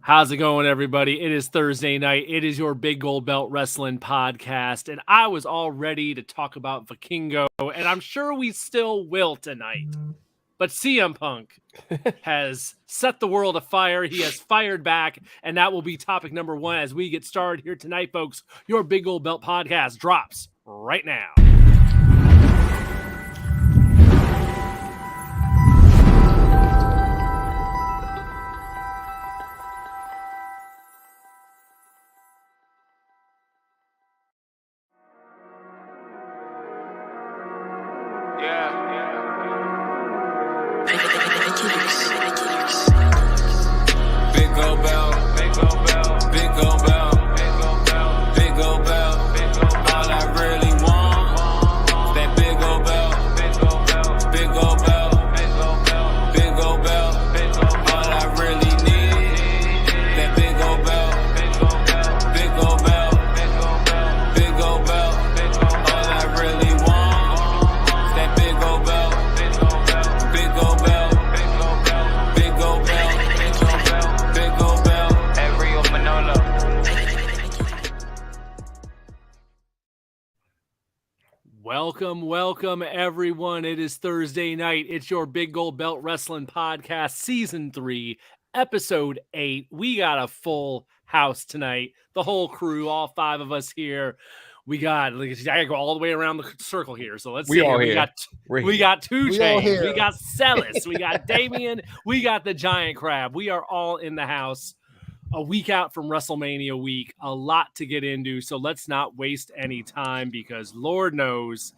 How's it going, everybody? It is Thursday night. It is your Big Gold Belt Wrestling podcast, and I was all ready to talk about Vikingo, and I'm sure we still will tonight. But CM Punk has set the world afire. He has fired back, and that will be topic number one as we get started here tonight, folks. Your Big Gold Belt podcast drops right now. Welcome, everyone. It is Thursday night. It's your Big Gold Belt Wrestling Podcast, Season 3, Episode 8. We got a full house tonight. The whole crew, all five of us here. I gotta go all the way around the circle here. So let's see. We got Two Chains, we got Celis, we got Damien, we got the Giant Crab. We are all in the house. A week out from WrestleMania week, a lot to get into, so let's not waste any time because Lord knows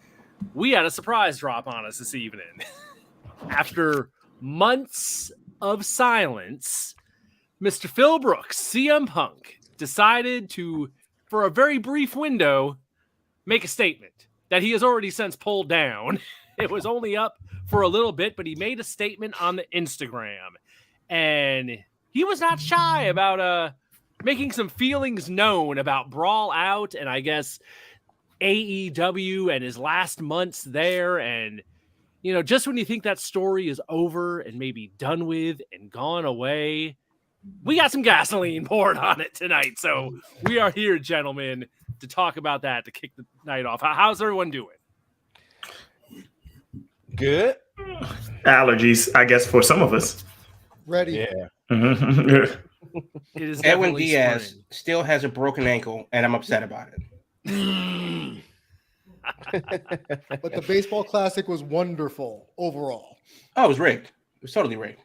we had a surprise drop on us this evening. After months of silence, Mr. Phil Brooks, CM Punk, decided to, for a very brief window, make a statement that he has already since pulled down. It was only up for a little bit, but he made a statement on the Instagram, and he was not shy about making some feelings known about Brawl Out and I guess AEW and his last months there. And, you know, just when you think that story is over and maybe done with and gone away, we got some gasoline poured on it tonight. So we are here, gentlemen, to talk about that, to kick the night off. How's everyone doing? Good. Allergies, I guess, for some of us. Ready. Yeah. It is Edwin Diaz still has a broken ankle, and I'm upset about it. But the baseball classic was wonderful overall. Oh, it was rigged. It was totally rigged.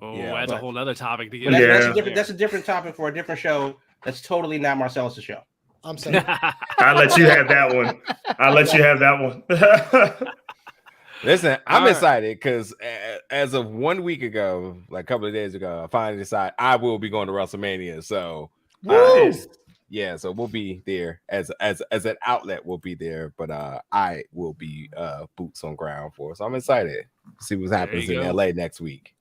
Oh, yeah, that's a whole other topic to get into. That's a different topic for a different show. That's totally not Marcellus' show. I'm saying. I'll let you have that one. Listen, I'm excited because as of 1 week ago, like a couple of days ago, I finally decided I will be going to WrestleMania. So, so we'll be there as an outlet. We'll be there, but I will be boots on ground for it. So I'm excited to see what happens in LA next week.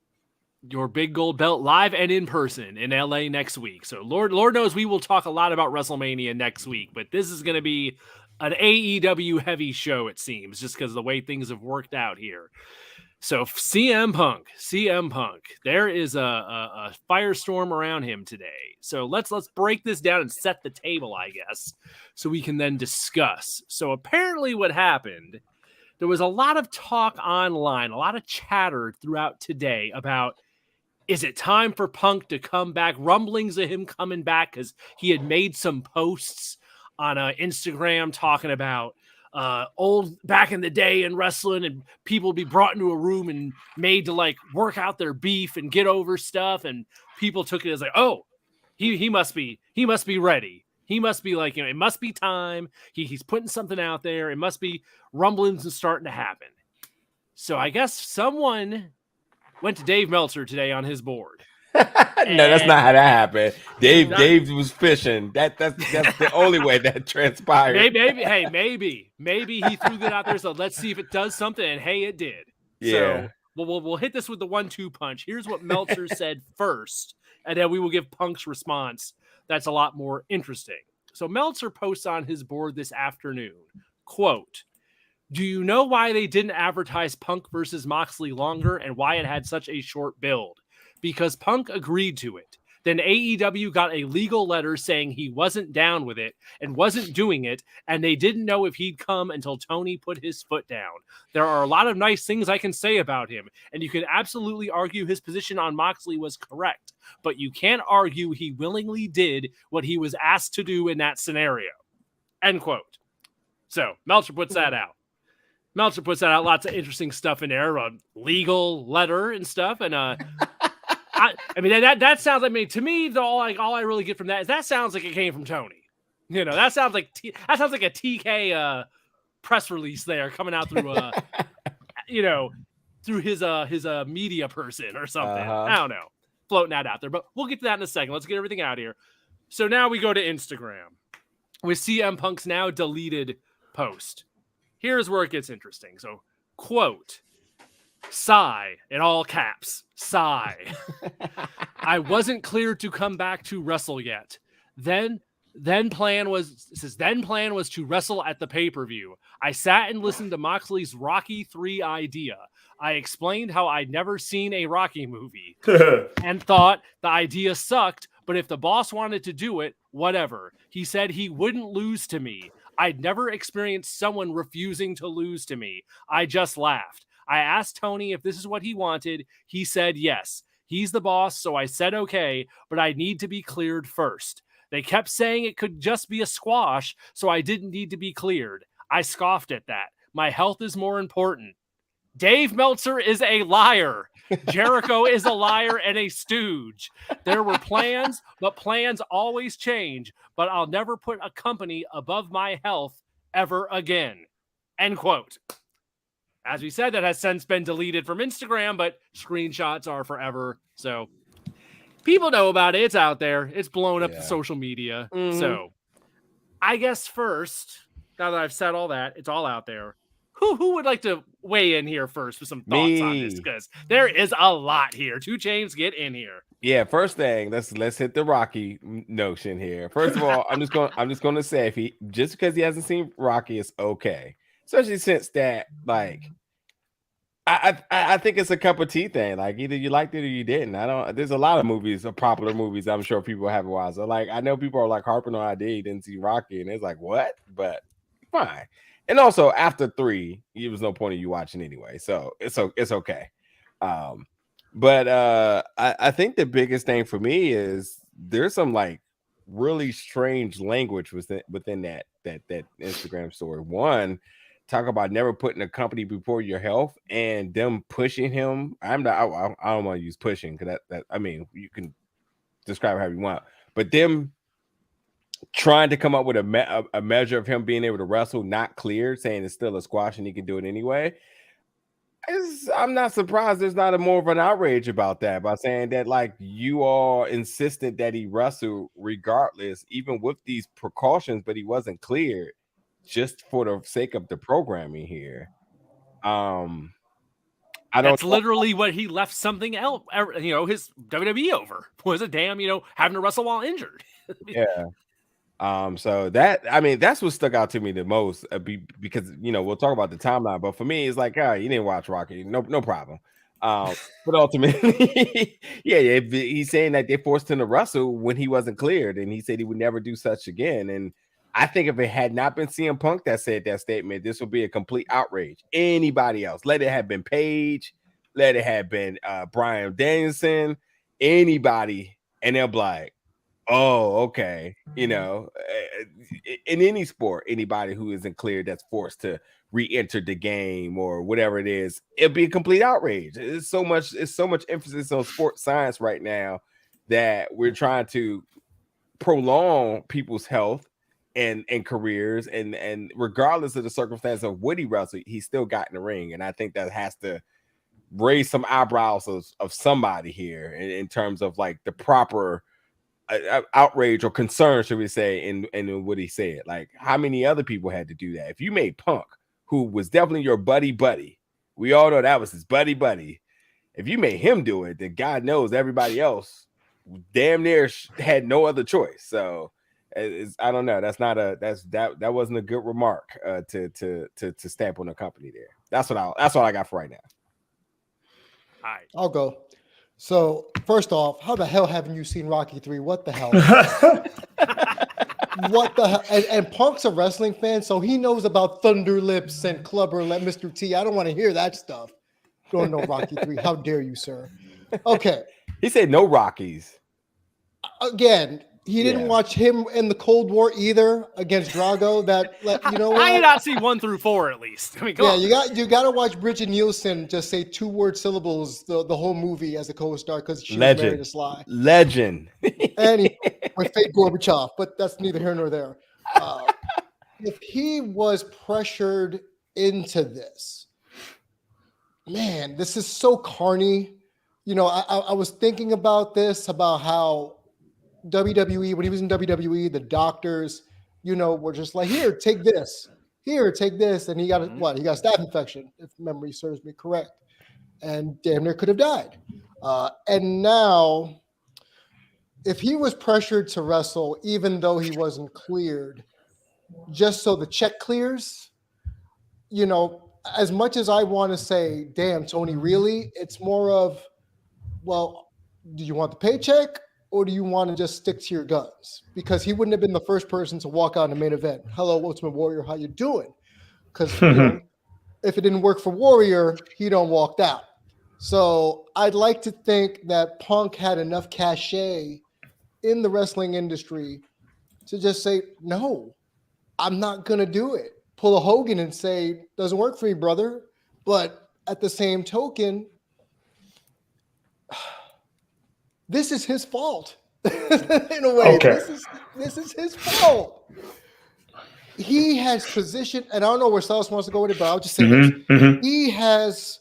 Your Big Gold Belt live and in person in LA next week. So Lord knows we will talk a lot about WrestleMania next week, but this is going to be an AEW heavy show, it seems, just because of the way things have worked out here. So CM Punk, there is a firestorm around him today. So let's break this down and set the table, I guess, so we can then discuss. So apparently what happened, there was a lot of talk online, a lot of chatter throughout today about, is it time for Punk to come back? Rumblings of him coming back because he had made some posts on Instagram talking about old back in the day in wrestling, and people be brought into a room and made to like work out their beef and get over stuff, and people took it as like, oh, he must be ready. He must be like, it must be time. He's putting something out there. It must be rumblings and starting to happen. So I guess someone went to Dave Meltzer today on his board. No, that's not how that happened. Dave was fishing. That's the only way that transpired. Maybe he threw that out there. So let's see if it does something. And hey, it did. Yeah. So we'll hit this with the 1-2 punch. Here's what Meltzer said first, and then we will give Punk's response. That's a lot more interesting. So Meltzer posts on his board this afternoon, quote, "Do you know why they didn't advertise Punk versus Moxley longer and why it had such a short build? because Punk agreed to it. Then AEW got a legal letter saying he wasn't down with it and wasn't doing it, and they didn't know if he'd come until Tony put his foot down. There are a lot of nice things I can say about him, and you can absolutely argue his position on Moxley was correct, but you can't argue he willingly did what he was asked to do in that scenario. End quote. So Meltzer puts that out. Lots of interesting stuff in there, a legal letter and stuff, and I mean that sounds like to me. All I really get from that is that sounds like it came from Tony. You know, that sounds like a TK press release there coming out through through his media person or something. I don't know, floating that out there. But we'll get to that in a second. Let's get everything out here. So now we go to Instagram with CM Punk's now deleted post. Here's where it gets interesting. So, quote. Sigh, in all caps, sigh. I wasn't cleared to come back to wrestle yet. Then plan was to wrestle at the pay-per-view. I sat and listened to Moxley's Rocky 3 idea. I explained how I'd never seen a Rocky movie and thought the idea sucked, but if the boss wanted to do it, whatever. He said he wouldn't lose to me. I'd never experienced someone refusing to lose to me. I just laughed. I asked Tony if this is what he wanted. He said yes. He's the boss, so I said okay, but I need to be cleared first. They kept saying it could just be a squash, so I didn't need to be cleared. I scoffed at that. My health is more important. Dave Meltzer is a liar. Jericho is a liar and a stooge. There were plans, but plans always change. But I'll never put a company above my health ever again. End quote. As we said, that has since been deleted from Instagram, but screenshots are forever. So people know about it. It's out there. It's blown up the social media. Mm-hmm. So I guess first, now that I've said all that, it's all out there. Who would like to weigh in here first with some thoughts on this? Because there is a lot here. 2 Chainz, get in here. Yeah, first thing, let's hit the Rocky notion here. First of all, I'm just gonna say if just because he hasn't seen Rocky, it's okay. Especially since that, like, I think it's a cup of tea thing. Like, either you liked it or you didn't. There's a lot of movies, popular movies, I'm sure people haven't watched. So, like, I know people are like harping on idea didn't see Rocky, and it's like, what? But fine. And also, after 3, there was no point in you watching anyway. So it's okay. But I think the biggest thing for me is there's some like really strange language within that Instagram story. One, talk about never putting a company before your health and them pushing him. I don't want to use pushing because that I mean, you can describe it however you want, but them trying to come up with a measure of him being able to wrestle not cleared, saying it's still a squash and he can do it anyway. I'm not surprised there's not more of an outrage about that, by saying that like you all insisted that he wrestle regardless, even with these precautions, but he wasn't cleared just for the sake of the programming here. That's literally what he left something else, his WWE over was a damn, having to wrestle while injured. Yeah. So that's what stuck out to me the most, because we'll talk about the timeline, but for me it's like, you didn't watch Rocky, no problem. But ultimately, he's saying that they forced him to wrestle when he wasn't cleared, and he said he would never do such again. And I think if it had not been CM Punk that said that statement, this would be a complete outrage. Anybody else, let it have been Paige, let it have been Bryan Danielson, anybody, and they'll be like, oh, okay. In any sport, anybody who isn't cleared that's forced to re-enter the game or whatever it is, it'd be a complete outrage. It's so much emphasis on sports science right now that we're trying to prolong people's health and careers, and regardless of the circumstance of what he wrestled, he still got in the ring. And I think that has to raise some eyebrows of somebody here in terms of like the proper outrage or concern, should we say, in what he said. Like, how many other people had to do that? If you made Punk, who was definitely your buddy, we all know that was his buddy. If you made him do it, then God knows everybody else damn near had no other choice. So I don't know. That wasn't a good remark to stamp on the company there. That's all I got for right now. All right, I'll go. So first off, how the hell haven't you seen Rocky 3? What the hell? What the hell? And Punk's a wrestling fan, so he knows about Thunder Lips and Clubber and Mr. T. I don't want to hear that stuff. Don't know Rocky 3. How dare you, sir? Okay. He said no Rockies. Again, he didn't watch him in the Cold War either against Drago. You know what? I did not see 1 through 4 at least. I mean, come on. you got to watch Bridget Nielsen just say 2-word syllables the whole movie as a co-star because she was married to Sly. Legend. Anyway, with fake Gorbachev, but that's neither here nor there. If he was pressured into this, man, this is so carny. You know, I was thinking about this, about how WWE, when he was in WWE, the doctors, you know, were just like, here, take this. Here, take this. And he got He got a staph infection, if memory serves me correct. And damn near could have died. And now, if he was pressured to wrestle, even though he wasn't cleared, just so the check clears, you know, as much as I want to say, damn, Tony, really? It's more of, well, do you want the paycheck or do you want to just stick to your guns? Because he wouldn't have been the first person to walk out in the main event. Hello, Ultimate Warrior, how you doing? Because you know, if it didn't work for Warrior, he don't walked out. So I'd like to think that Punk had enough cachet in the wrestling industry to just say, no, I'm not going to do it. Pull a Hogan and say, doesn't work for me, brother. But at the same token, this is his fault. In a way, Okay. This is his fault. He has positioned, and I don't know where Silas wants to go with it, but I'll just say this. He has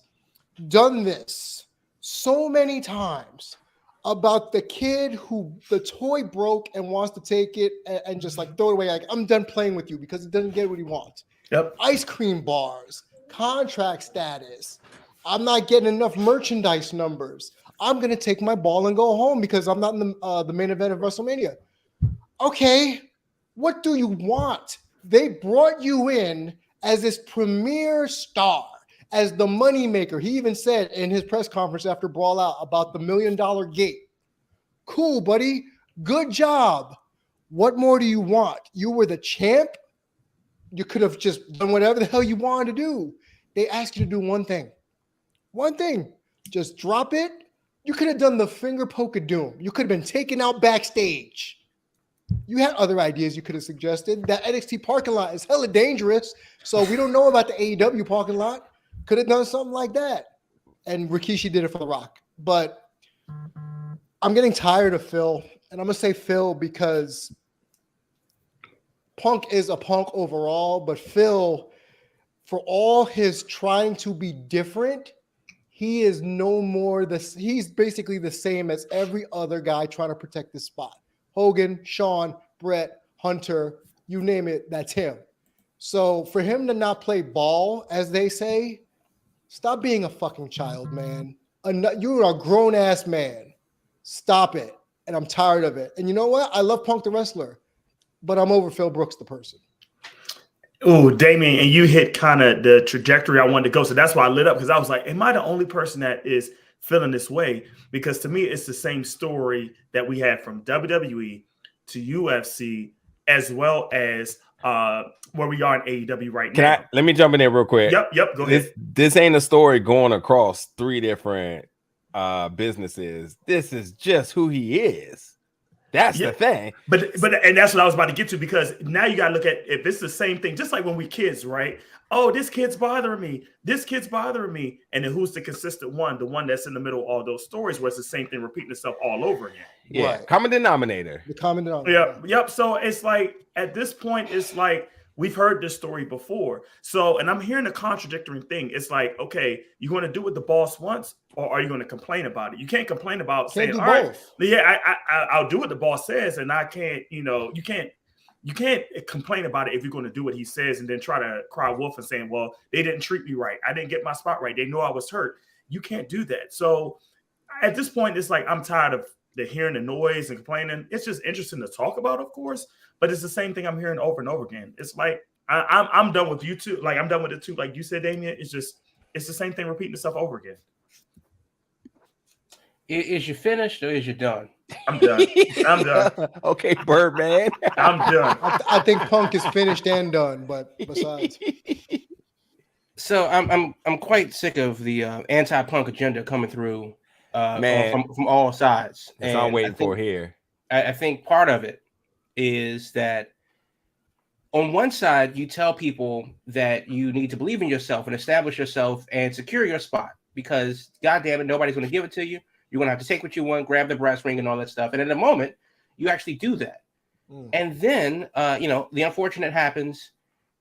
done this so many times about the kid who the toy broke and wants to take it and just like throw it away. Like, I'm done playing with you because he doesn't get what he wants. Yep. Ice cream bars, contract status. I'm not getting enough merchandise numbers. I'm going to take my ball and go home because I'm not in the main event of WrestleMania. Okay, what do you want? They brought you in as this premier star, as the moneymaker. He even said in his press conference after Brawl Out about the $1 million gate. Cool, buddy. Good job. What more do you want? You were the champ. You could have just done whatever the hell you wanted to do. They asked you to do one thing. One thing. Just drop it. You could have done the finger poke of doom. You could have been taken out backstage. You had other ideas you could have suggested. That NXT parking lot is hella dangerous, so we don't know about the AEW parking lot. Could have done something like that. And Rikishi did it for The Rock. But I'm getting tired of Phil, and I'm going to say Phil because Punk is a punk overall, but Phil, for all his trying to be different, he is no more he's basically the same as every other guy trying to protect this spot. Hogan, Shawn, Brett, Hunter, you name it, that's him. So for him to not play ball, as they say, stop being a fucking child, man. You're a grown-ass man. Stop it. And I'm tired of it. And you know what? I love Punk the wrestler, but I'm over Phil Brooks the person. Oh, Damien, and you hit kind of the trajectory I wanted to go. So that's why I lit up, because I was like, am I the only person that is feeling this way? Because to me, it's the same story that we had from WWE to UFC, as well as where we are in AEW right now. Let me jump in there real quick. Yep, go ahead. This ain't a story going across 3 different businesses. This is just who he is. That's the thing. But and that's what I was about to get to, because now you got to look at if it's the same thing, just like when we kids, right? Oh, this kid's bothering me. This kid's bothering me. And then who's the consistent one? The one that's in the middle of all those stories where it's the same thing repeating itself all over again. Yeah. Right. Common denominator. The common denominator. Yep. So it's like at this point, it's like we've heard this story before. So, and I'm hearing a contradictory thing. It's like, okay, you going to do what the boss wants, or are you going to complain about it? You can't complain about saying, all right, yeah, I'll do what the boss says, and I can't, you can't complain about it if you're going to do what he says and then try to cry wolf and saying, well, they didn't treat me right. I didn't get my spot right. They know I was hurt. You can't do that. So at this point, it's like, I'm tired of hearing the noise and complaining. It's just interesting to talk about, of course, but it's the same thing I'm hearing over and over again. It's like, I'm done with you too. Like, I'm done with it too. Like you said, Damien, it's the same thing repeating itself over again. Is you finished or is you done? I'm done. I'm done. Okay, Birdman. I'm done. I think Punk is finished and done, but besides, So I'm quite sick of the anti-Punk agenda coming through Man. from all sides. That's what I'm waiting for here. I think part of it is that on one side, you tell people that you need to believe in yourself and establish yourself and secure your spot because, goddamn it, nobody's going to give it to you. You're going to have to take what you want, grab the brass ring and all that stuff. And in a moment, you actually do that. And then, the unfortunate happens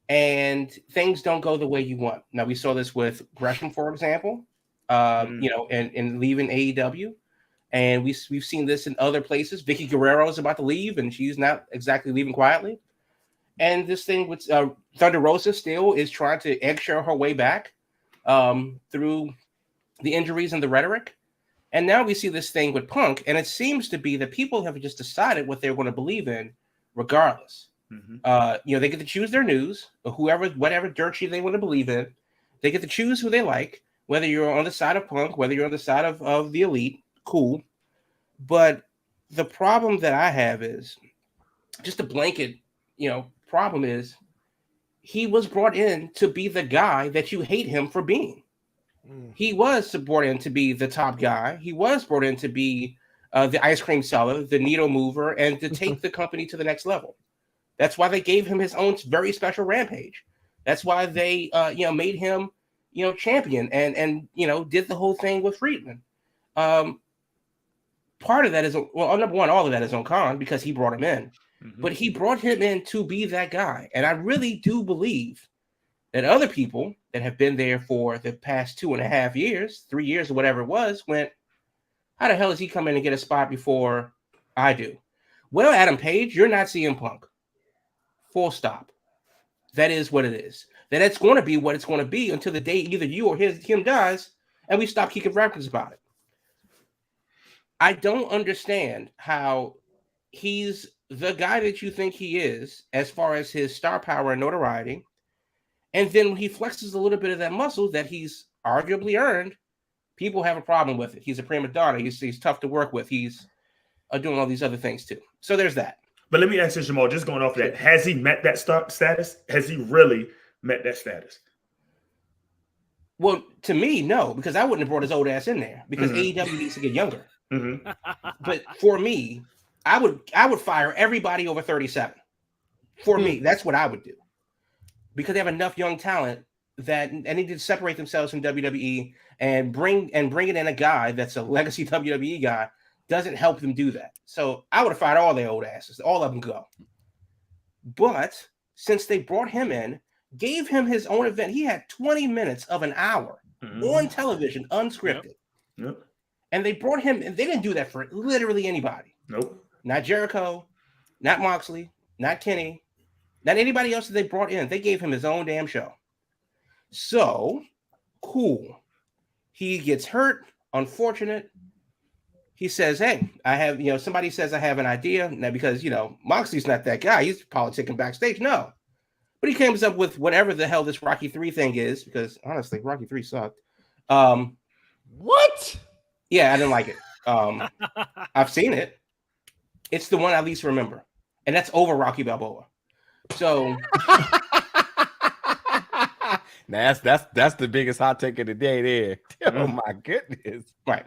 and things don't go the way you want. Now, we saw this with Gresham, for example, and leaving AEW. And we've seen this in other places. Vicky Guerrero is about to leave, and she's not exactly leaving quietly. And this thing with Thunder Rosa still is trying to eggshell her way back through the injuries and the rhetoric. And now we see this thing with Punk, and it seems to be that people have just decided what they're going to believe in regardless. They get to choose their news, or whatever dirt sheet they want to believe in. They get to choose who they like, whether you're on the side of Punk, whether you're on the side of the Elite, cool. But the problem that I have is just a blanket, problem is he was brought in to be the guy that you hate him for being. He was brought in to be the top guy. He was brought in to be the ice cream seller, the needle mover, and to take the company to the next level. That's why they gave him his own very special rampage. That's why they, made him, champion and did the whole thing with Friedman. Part of that is, number one, all of that is on Khan because he brought him in. But he brought him in to be that guy. And I really do believe that other people that have been there for the past 2.5 years, 3 years, or whatever it was, went, how the hell does he come in and get a spot before I do? Well, Adam Page, you're not CM Punk. Full stop. That is what it is. That's going to be what it's going to be until the day either you or him dies, and we stop kicking records about it. I don't understand how he's the guy that you think he is as far as his star power and notoriety. And then when he flexes a little bit of that muscle that he's arguably earned, people have a problem with it. He's a prima donna. He's tough to work with. He's doing all these other things too. So there's that. But let me ask you, Jamal, just going off that, has he met that status? Has he really met that status? Well, to me, no, because I wouldn't have brought his old ass in there because AEW needs to get younger. But for me, I would fire everybody over 37. For me, that's what I would do. Because they have enough young talent that need to separate themselves from WWE and bring it in a guy that's a legacy WWE guy doesn't help them do that. So I would have fired all their old asses, all of them go. But since they brought him in, gave him his own event, he had 20 minutes of an hour on television, unscripted. Yep. And they brought him, and they didn't do that for literally anybody. Nope. Not Jericho, not Moxley, not Kenny, not anybody else that they brought in. They gave him his own damn show. So, cool. He gets hurt, unfortunate. He says, hey, I have, somebody says I have an idea. Now, because, Moxley's not that guy. He's politicking backstage. No. But he comes up with whatever the hell this Rocky 3 thing is, because honestly, Rocky 3 sucked. what? Yeah, I didn't like it. I've seen it. It's the one I least remember. And that's over Rocky Balboa. So that's the biggest hot take of the day there. Oh my goodness. Right.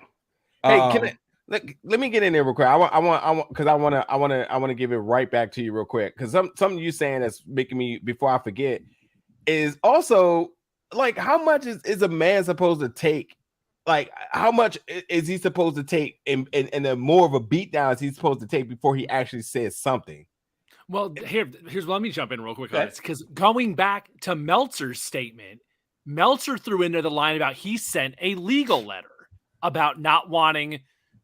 Hey, let me get in there real quick. I want because I want to give it right back to you real quick. Because something you saying that's making me, before I forget, is also like, how much is a man supposed to take? Like, how much is he supposed to take and then more of a beatdown is he supposed to take before he actually says something? Well, here's let me jump in real quick on this, because going back to Meltzer's statement, Meltzer threw into the line about he sent a legal letter about not wanting,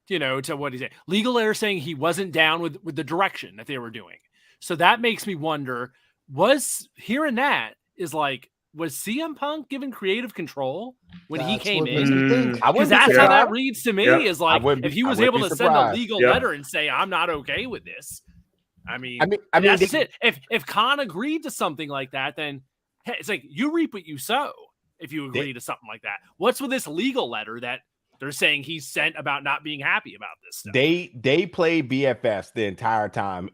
to what he said, legal letter saying he wasn't down with the direction that they were doing. So that makes me wonder, was hearing that is like, was CM Punk given creative control when he came in? Because that's how that reads to me. Is like, if he was able to send a legal letter and say, I'm not okay with this. I mean, that's it. If Khan agreed to something like that, then hey, it's like you reap what you sow. If you agree to something like that, what's with this legal letter that They're saying he's sent about not being happy about this stuff. They play BFFs the entire time.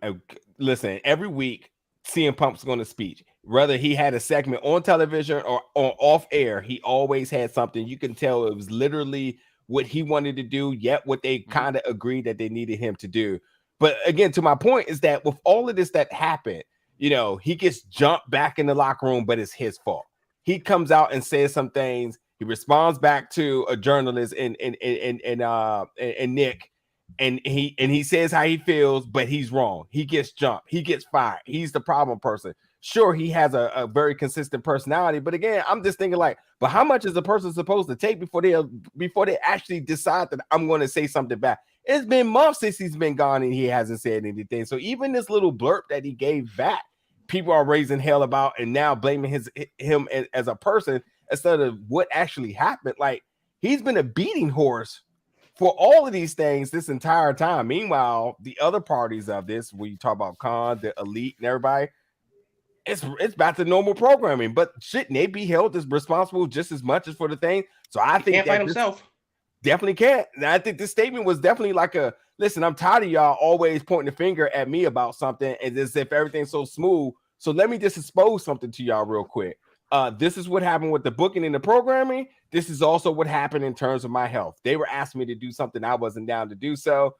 Listen, every week CM Punk's going to speech. Whether he had a segment on television or off air, he always had something. You can tell it was literally what he wanted to do, yet what they kind of agreed that they needed him to do. But again, to my point is that with all of this that happened, you know, he gets jumped back in the locker room, but it's his fault. He comes out and says some things. He responds back to a journalist and Nick, and he says how he feels, but he's wrong. He gets jumped. He gets fired. He's the problem person. Sure, he has a very consistent personality, but again, I'm just thinking like, but how much is the person supposed to take before they actually decide that I'm going to say something back? It's been months since he's been gone and he hasn't said anything. So even this little blurb that he gave back, people are raising hell about and now blaming him as a person instead of what actually happened. Like, he's been a beating horse for all of these things this entire time. Meanwhile, the other parties of this, when you talk about Khan, the elite, and everybody, it's back to normal programming. But shouldn't they be held as responsible just as much as for the thing? So I think can't fight himself. Definitely can't. And I think this statement was definitely like a listen. I'm tired of y'all always pointing the finger at me about something and as if everything's so smooth. So let me just expose something to y'all real quick. This is what happened with the booking and the programming. This is also what happened in terms of my health. They were asking me to do something I wasn't down to do so.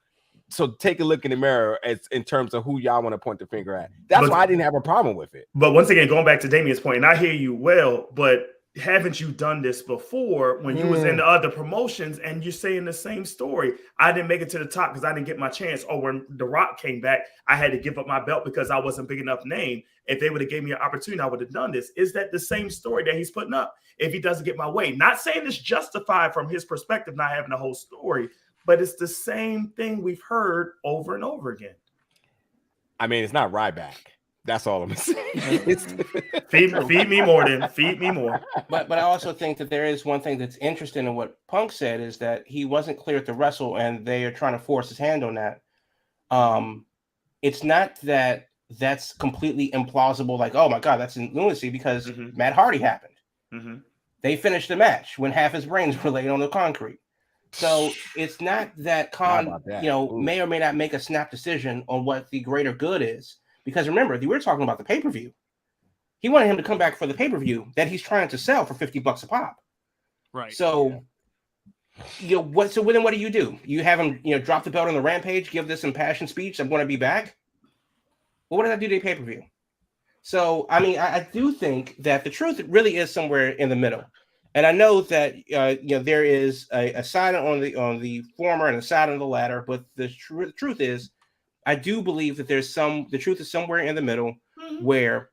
So take a look in the mirror in terms of who y'all want to point the finger at. That's why I didn't have a problem with it. But once again, going back to Damien's point, and I hear you well, but haven't you done this before when you was in the other promotions and you're saying the same story? I didn't make it to the top because I didn't get my chance. Or when The Rock came back, I had to give up my belt because I wasn't big enough name. If they would have gave me an opportunity, I would have done this. Is that the same story that he's putting up if he doesn't get my way? Not saying it's justified from his perspective, not having the whole story, but it's the same thing we've heard over and over again. I mean, it's not Ryback. That's all I'm saying. feed me more, then. Feed me more. But I also think that there is one thing that's interesting in what Punk said is that he wasn't cleared to wrestle, and they are trying to force his hand on that. It's not that that's completely implausible, like, oh my God, that's in lunacy, because Matt Hardy happened. They finished the match when half his brains were laid on the concrete. So it's not that Khan, may or may not make a snap decision on what the greater good is. Because remember, we were talking about the pay-per-view. He wanted him to come back for the pay-per-view that he's trying to sell for $50 a pop. Right. So, what do you do? You have him, drop the belt on the Rampage, give this impassioned speech, I'm going to be back? Well, what does that do to the pay-per-view? So, I mean, I do think that the truth really is somewhere in the middle. And I know that there is a side on the former and a side on the latter, but the truth is, I do believe that the truth is somewhere in the middle where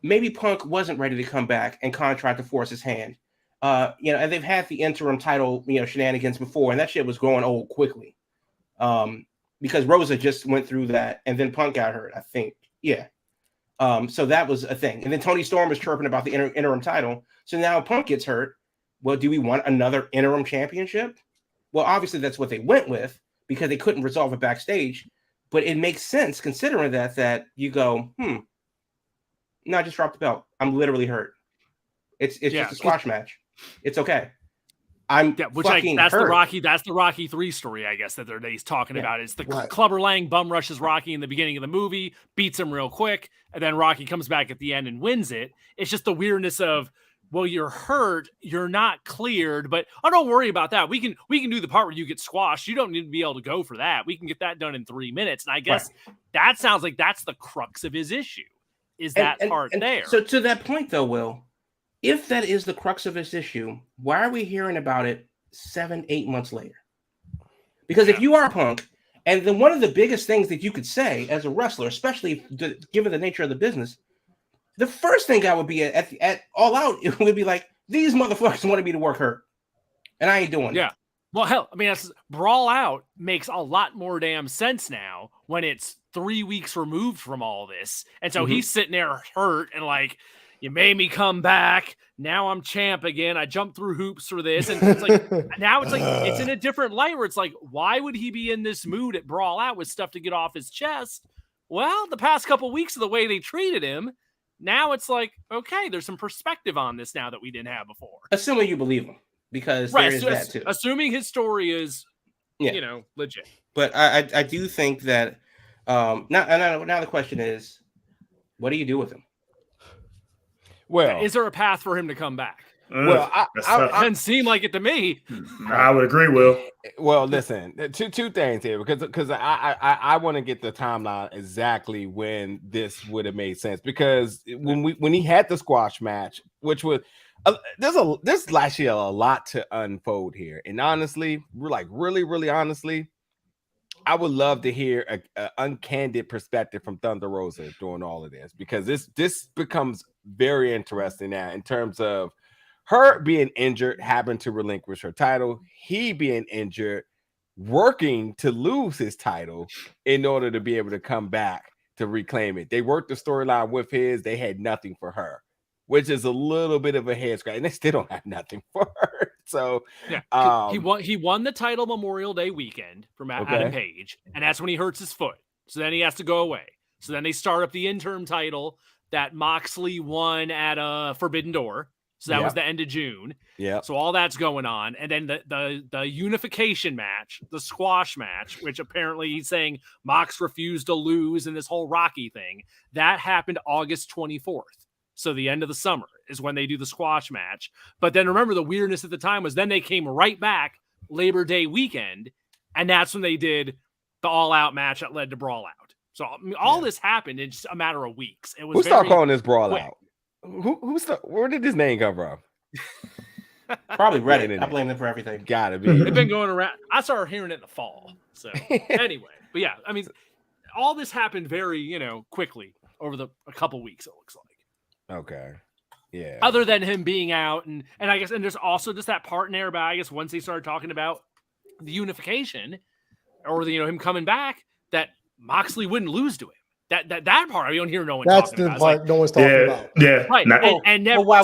maybe Punk wasn't ready to come back and Khan tried to force his hand. And they've had the interim title, shenanigans before, and that shit was growing old quickly. Because Rosa just went through that, and then Punk got hurt, I think. Yeah. So that was a thing. And then Tony Storm was chirping about the interim title. So now Punk gets hurt. Well, do we want another interim championship? Well, obviously that's what they went with because they couldn't resolve it backstage. But it makes sense considering that you go, no, just drop the belt. I'm literally hurt. It's just a squash match. It's okay. That's the Rocky 3 story, I guess, that he's talking about. Is the Clubber Lang bum rushes Rocky in the beginning of the movie, beats him real quick, and then Rocky comes back at the end and wins it. It's just the weirdness of, well, you're hurt, you're not cleared, but don't worry about that. We can do the part where you get squashed. You don't need to be able to go for that. We can get that done in 3 minutes. And I guess that sounds like that's the crux of his issue. Is that part there? So to that point, though, Will, if that is the crux of his issue, why are we hearing about it 7-8 months later? Because if you are Punk, and then one of the biggest things that you could say as a wrestler, especially given the nature of the business, the first thing I would be at All Out, it would be like, these motherfuckers wanted me to work hurt, and I ain't doing it. Well, hell, I mean, Brawl Out makes a lot more damn sense now when it's 3 weeks removed from all this. And so he's sitting there hurt and like, you made me come back. Now I'm champ again. I jumped through hoops for this. And it's like, now it's like, it's in a different light where it's like, why would he be in this mood at Brawl Out with stuff to get off his chest? Well, the past couple of weeks of the way they treated him, now it's like, okay, there's some perspective on this now that we didn't have before. Assuming you believe him. because there is that too. Assuming his story is, legit. But I do think that now the question is, what do you do with him? Well, is there a path for him to come back? Well, I doesn't seem like it to me. I would agree, Will. Well, listen, two things here because I want to get the timeline exactly when this would have made sense, because when he had the squash match, which was there's actually a lot to unfold here, and honestly, we're like really honestly, I would love to hear a uncandid perspective from Thunder Rosa during all of this, because this becomes very interesting now in terms of her being injured, having to relinquish her title, he being injured, working to lose his title in order to be able to come back to reclaim it. They worked the storyline with his, they had nothing for her, which is a little bit of a head scratch, and they still don't have nothing for her. So yeah, he won the title Memorial Day weekend from Adam Page, and that's when he hurts his foot. So then he has to go away. So then they start up the interim title that Moxley won at Forbidden Door. So that was the end of June. Yeah. So all that's going on. And then the unification match, the squash match, which apparently he's saying Mox refused to lose in this whole Rocky thing, that happened August 24th. So the end of the summer is when they do the squash match. But then remember, the weirdness at the time was then they came right back Labor Day weekend, and that's when they did the all-out match that led to Brawl Out. So all this happened in just a matter of weeks. It was Who started calling this Brawl Out? Where did this name come from? Probably Reddit. I blame them for everything. Gotta be. They've been going around. I started hearing it in the fall. So anyway, but yeah, I mean, all this happened very, quickly over a couple weeks, it looks like. Okay. Yeah. Other than him being out, and I guess, and there's also just that part in there about, I guess, once they started talking about the unification, or him coming back, that Moxley wouldn't lose to him. That part I don't hear no one talking about. That's the part no one's talking about. Yeah. Right.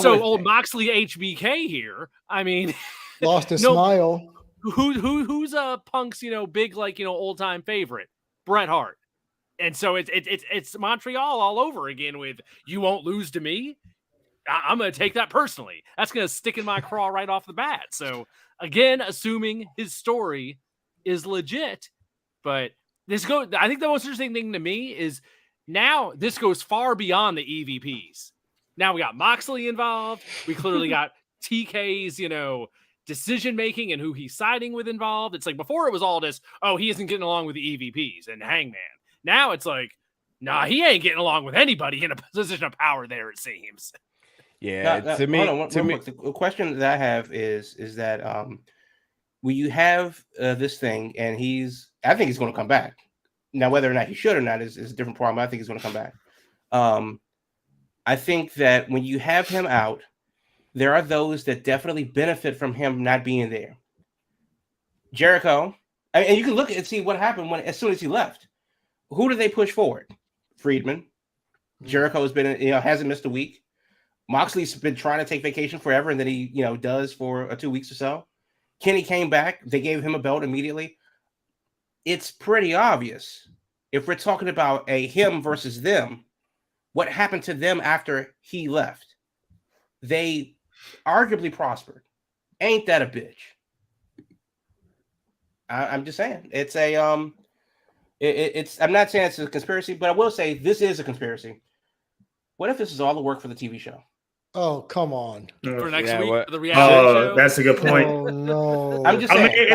Old Moxley HBK here. I mean, lost his smile. Who's Punk's, big, old time favorite? Bret Hart. And so it's Montreal all over again with, you won't lose to me. I'm going to take that personally. That's going to stick in my craw right off the bat. So again, assuming his story is legit, but I think the most interesting thing to me is now this goes far beyond the EVPs. Now we got Moxley involved. We clearly got TK's, decision making and who he's siding with involved. It's like before it was all this, he isn't getting along with the EVPs and Hangman. Now it's like, nah, he ain't getting along with anybody in a position of power there, it seems. Yeah, to me, the question that I have is that when you have this thing, and I think he's going to come back. Now, whether or not he should or not is a different problem. I think he's going to come back. I think that when you have him out, there are those that definitely benefit from him not being there. Jericho, and you can look and see what happened as soon as he left. Who did they push forward? Friedman. Jericho has been, hasn't missed a week. Moxley's been trying to take vacation forever, and then he, does for 2 weeks or so. Kenny came back. They gave him a belt immediately. It's pretty obvious. If we're talking about a him versus them, what happened to them after he left? They arguably prospered. Ain't that a bitch? I'm just saying. It's a I'm not saying it's a conspiracy, but I will say this is a conspiracy. What if this is all the work for the TV show? Oh, come on. For next week, for the reality show? That's a good point. Oh, no. I'm just saying. It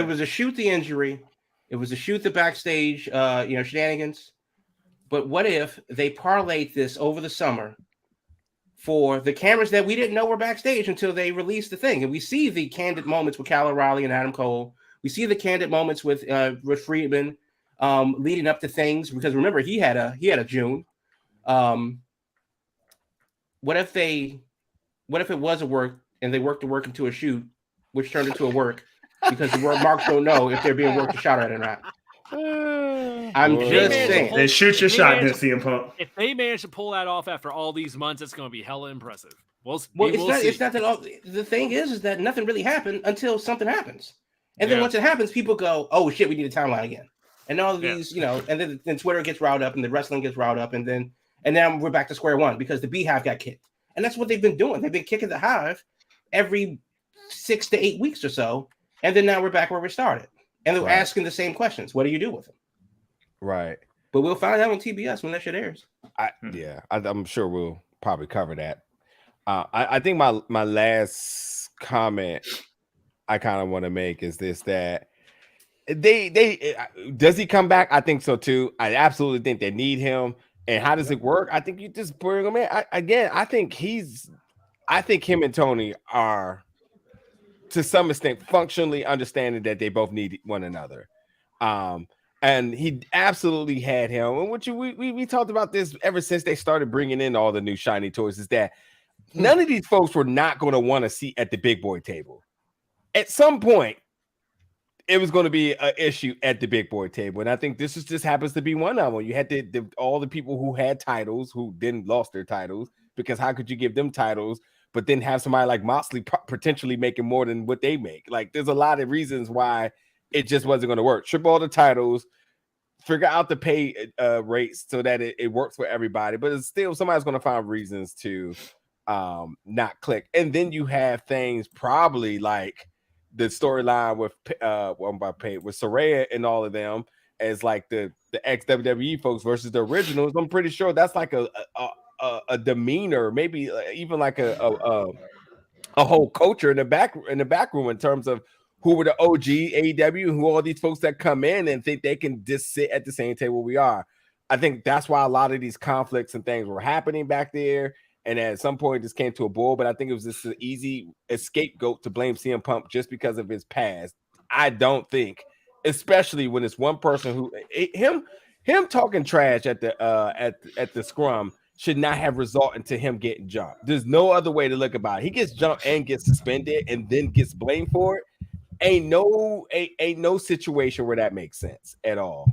was a shoot the injury. It was a shoot the backstage, shenanigans. But what if they parlayed this over the summer for the cameras that we didn't know were backstage until they released the thing? And we see the candid moments with Kyle O'Reilly and Adam Cole. We see the candid moments with Friedman leading up to things, because remember he had a June. What if it was a work and they worked the work into a shoot, which turned into a work because the marks don't know if they're being worked or shot at or not? I'm just saying. They shoot your shot, then CM Punk. If they manage to pull that off after all these months, it's going to be hella impressive. It's not that the thing is that nothing really happened until something happens. And then once it happens, people go, oh shit, we need a timeline again. And all of these, and then Twitter gets riled up and the wrestling gets riled up, and then we're back to square one because the Beehive got kicked. And that's what they've been doing. They've been kicking the Hive every 6 to 8 weeks or so, and then now we're back where we started, and they're asking the same questions. What do you do with them? Right. But we'll find out on TBS when that shit airs. I'm sure we'll probably cover that. I think my last comment I kind of want to make is this: that they does he come back? I think so too. I absolutely think they need him. And how does it work? I think you just bring him in. I think him and Tony are, to some extent, functionally understanding that they both need one another. And he absolutely had him. And which we talked about this ever since they started bringing in all the new shiny toys, is that none of these folks were not going to want a seat at the big boy table. At some point, it was going to be an issue at the big boy table. And I think this just happens to be one of them. You had all the people who had titles who then lost their titles, because how could you give them titles, but then have somebody like Moxley potentially making more than what they make? Like, there's a lot of reasons why it just wasn't going to work. Strip all the titles, figure out the pay rates so that it works for everybody. But it's still, somebody's going to find reasons to not click. And then you have things probably like the storyline with Saraya and all of them as like the ex WWE folks versus the originals. I'm pretty sure that's like a demeanor, maybe even like a whole culture in the back room in terms of who were the OG AEW, who all these folks that come in and think they can just sit at the same table we are. I think that's why a lot of these conflicts and things were happening back there. And at some point, this came to a boil, but I think it was just an easy scapegoat to blame CM Punk just because of his past. I don't think, especially when it's one person who him talking trash at the scrum should not have resulted to him getting jumped. There's no other way to look about it. He gets jumped and gets suspended and then gets blamed for it. Ain't no situation where that makes sense at all.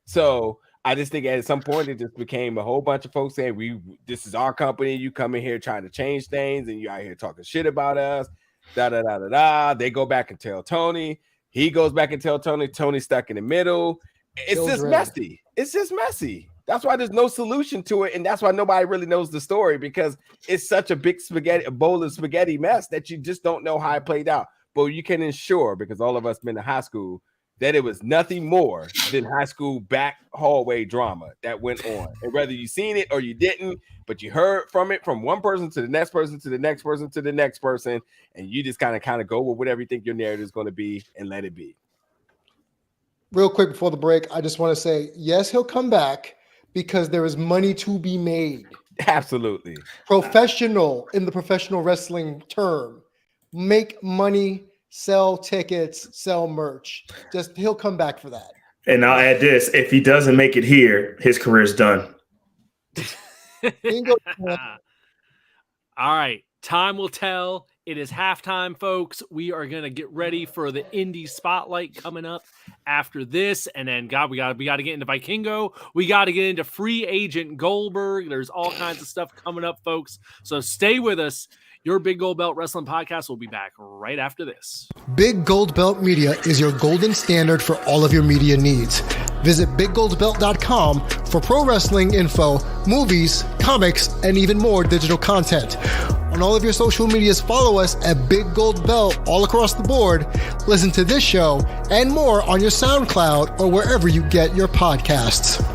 So I just think at some point it just became a whole bunch of folks saying, this is our company. You come in here trying to change things, and you out here talking shit about us. They go back and tell Tony. He goes back and tell Tony. Tony's stuck in the middle. It's just messy. It's just messy. That's why there's no solution to it, and that's why nobody really knows the story, because it's such a big bowl of spaghetti mess that you just don't know how it played out. But you can ensure, because all of us been to high school, that it was nothing more than high school back hallway drama that went on. And whether you seen it or you didn't, but you heard from one person to the next person to the next person to the next person, and you just kind of go with whatever you think your narrative is going to be and let it be. Real quick before the break, I just want to say, yes, he'll come back because there is money to be made. Absolutely. Professional, in the professional wrestling term, make money, sell tickets, sell merch. He'll come back for that. And I'll add this: if he doesn't make it here, his career's done. Bingo. All right, time will tell. It is halftime, folks. We are gonna get ready for the indie spotlight coming up after this, and then we got to get into Vikingo. We got to get into free agent Goldberg. There's all kinds of stuff coming up, folks. So stay with us. Your Big Gold Belt Wrestling Podcast will be back right after this. Big Gold Belt Media is your golden standard for all of your media needs. Visit BigGoldBelt.com for pro wrestling info, movies, comics, and even more digital content. On all of your social medias, follow us at Big Gold Belt all across the board. Listen to this show and more on your SoundCloud or wherever you get your podcasts.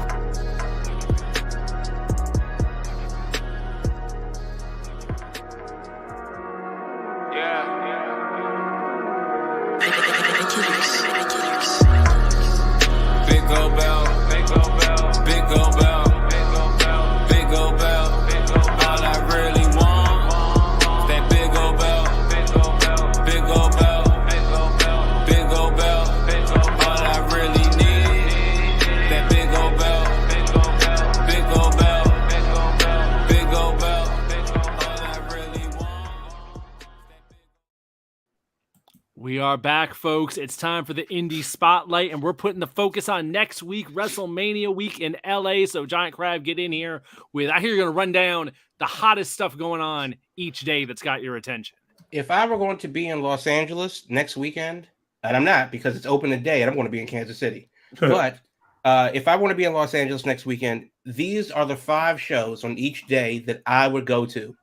We are back, folks. It's time for the Indie Spotlight, and we're putting the focus on next week, WrestleMania week in LA. So, Giant Crab, get in here I hear you're going to run down the hottest stuff going on each day that's got your attention. If I were going to be in Los Angeles next weekend, and I'm not because it's open today and I'm going to be in Kansas City, but if I want to be in Los Angeles next weekend, these are the 5 shows on each day that I would go to.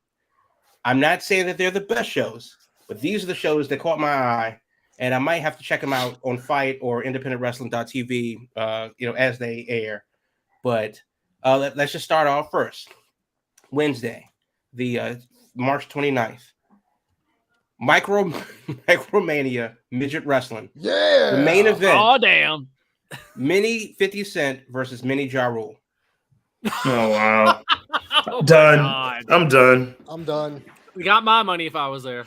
I'm not saying that they're the best shows, But these are the shows that caught my eye, and I might have to check them out on Fight or independentwrestling.tv, as they air. But let's just start off first. Wednesday, the March 29th. Micromania Midget Wrestling. Yeah. The main event. Oh, damn. Mini 50 Cent versus Mini Ja Rule. Oh, wow. Oh, Done. God. I'm done. I'm done. We got my money if I was there.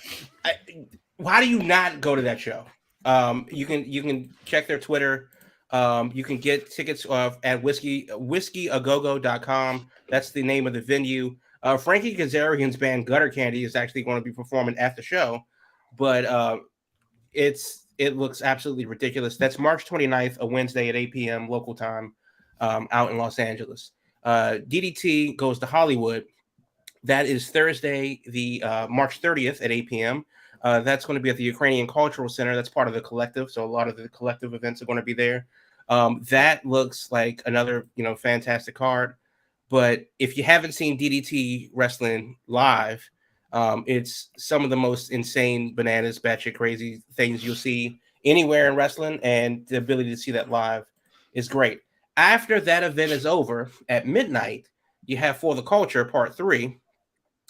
Why do you not go to that show? You can check their Twitter. You can get tickets at whiskyagogo.com. That's the name of the venue. Frankie Kazarian's band Gutter Candy is actually going to be performing at the show, but it looks absolutely ridiculous. That's March 29th, a Wednesday at 8 p.m. local time, out in Los Angeles. DDT goes to Hollywood. That is Thursday, the March 30th at 8 p.m. That's going to be at the Ukrainian Cultural Center. That's part of the collective, so a lot of the collective events are going to be there. That looks like another, fantastic card. But if you haven't seen DDT wrestling live, it's some of the most insane, bananas, batshit crazy things you'll see anywhere in wrestling, and the ability to see that live is great. After that event is over at midnight, you have For the Culture Part 3.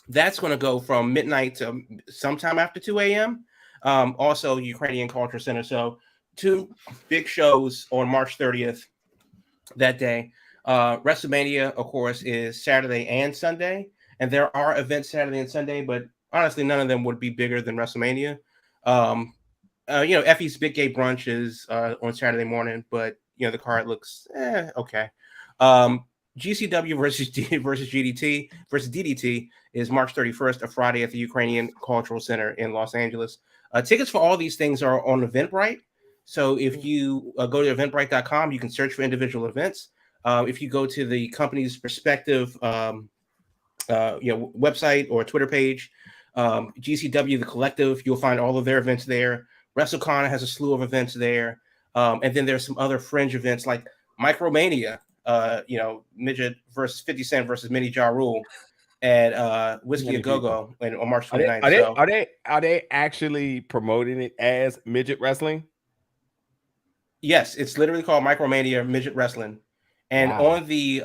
That's going to go from midnight to sometime after 2 a.m. Also, Ukrainian Culture Center. So 2 big shows on March 30th that day. WrestleMania, of course, is Saturday and Sunday. And there are events Saturday and Sunday, but honestly, none of them would be bigger than WrestleMania. Effie's Big Gay Brunch is on Saturday morning, but, the card looks okay. GCW versus DDT is March 31st, a Friday at the Ukrainian Cultural Center in Los Angeles. Tickets for all these things are on Eventbrite. So if you go to eventbrite.com, you can search for individual events. If you go to the company's respective website or Twitter page, GCW, the collective, you'll find all of their events there. WrestleCon has a slew of events there. And then there's some other fringe events like Micromania, Midget versus 50 Cent versus Mini Ja Rule at Whiskey A Go-Go on March 29th. Are they actually promoting it as midget wrestling? Yes, it's literally called Micromania Midget Wrestling. And on the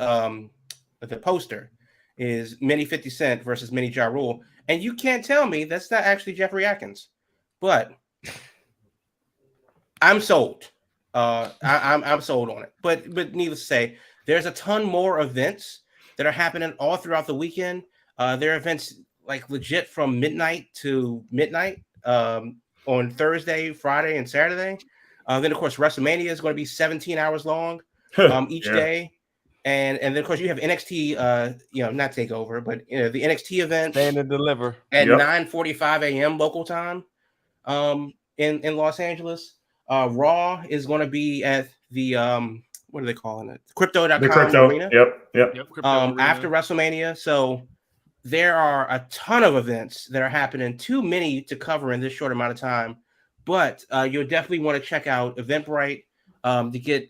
poster is Mini 50 Cent versus Mini Ja Rule. And you can't tell me that's not actually Jeffrey Atkins. But I'm sold. I'm sold on it. But needless to say, there's a ton more events that are happening all throughout the weekend. There are events like legit from midnight to midnight on Thursday, Friday, and Saturday. Then, of course, WrestleMania is going to be 17 hours long each day. And then, of course, you have NXT, not TakeOver, but the NXT event. Stand and Deliver. At 9:45 a.m. local time in Los Angeles. Raw is going to be at the, what are they calling it? Crypto.com arena. Yep. After WrestleMania. So there are a ton of events that are happening, too many to cover in this short amount of time. But you'll definitely want to check out Eventbrite to get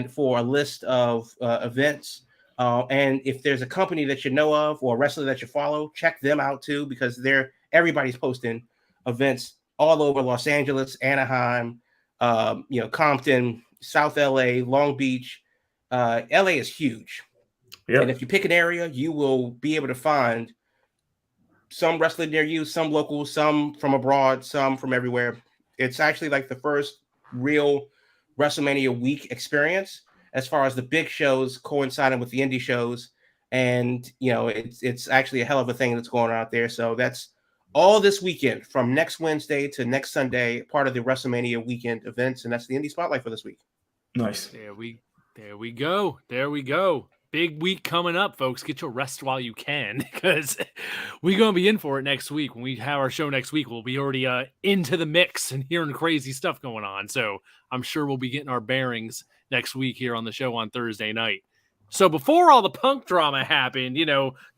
for a list of events. And if there's a company that you know of or a wrestler that you follow, check them out too, because everybody's posting events all over Los Angeles, Anaheim, Compton, South LA, Long Beach. LA is huge. Yep. And if you pick an area, you will be able to find some wrestling near you, some local, some from abroad, some from everywhere. It's actually like the first real WrestleMania week experience as far as the big shows coinciding with the indie shows. And, it's actually a hell of a thing that's going on out there. So that's all this weekend from next Wednesday to next Sunday, part of the WrestleMania weekend events. And that's the Indie Spotlight for this week. Nice. There we go. Big week coming up, folks. Get your rest while you can, because we're going to be in for it next week. When we have our show next week, we'll be already into the mix and hearing crazy stuff going on. So I'm sure we'll be getting our bearings next week here on the show on Thursday night. So before all the Punk drama happened,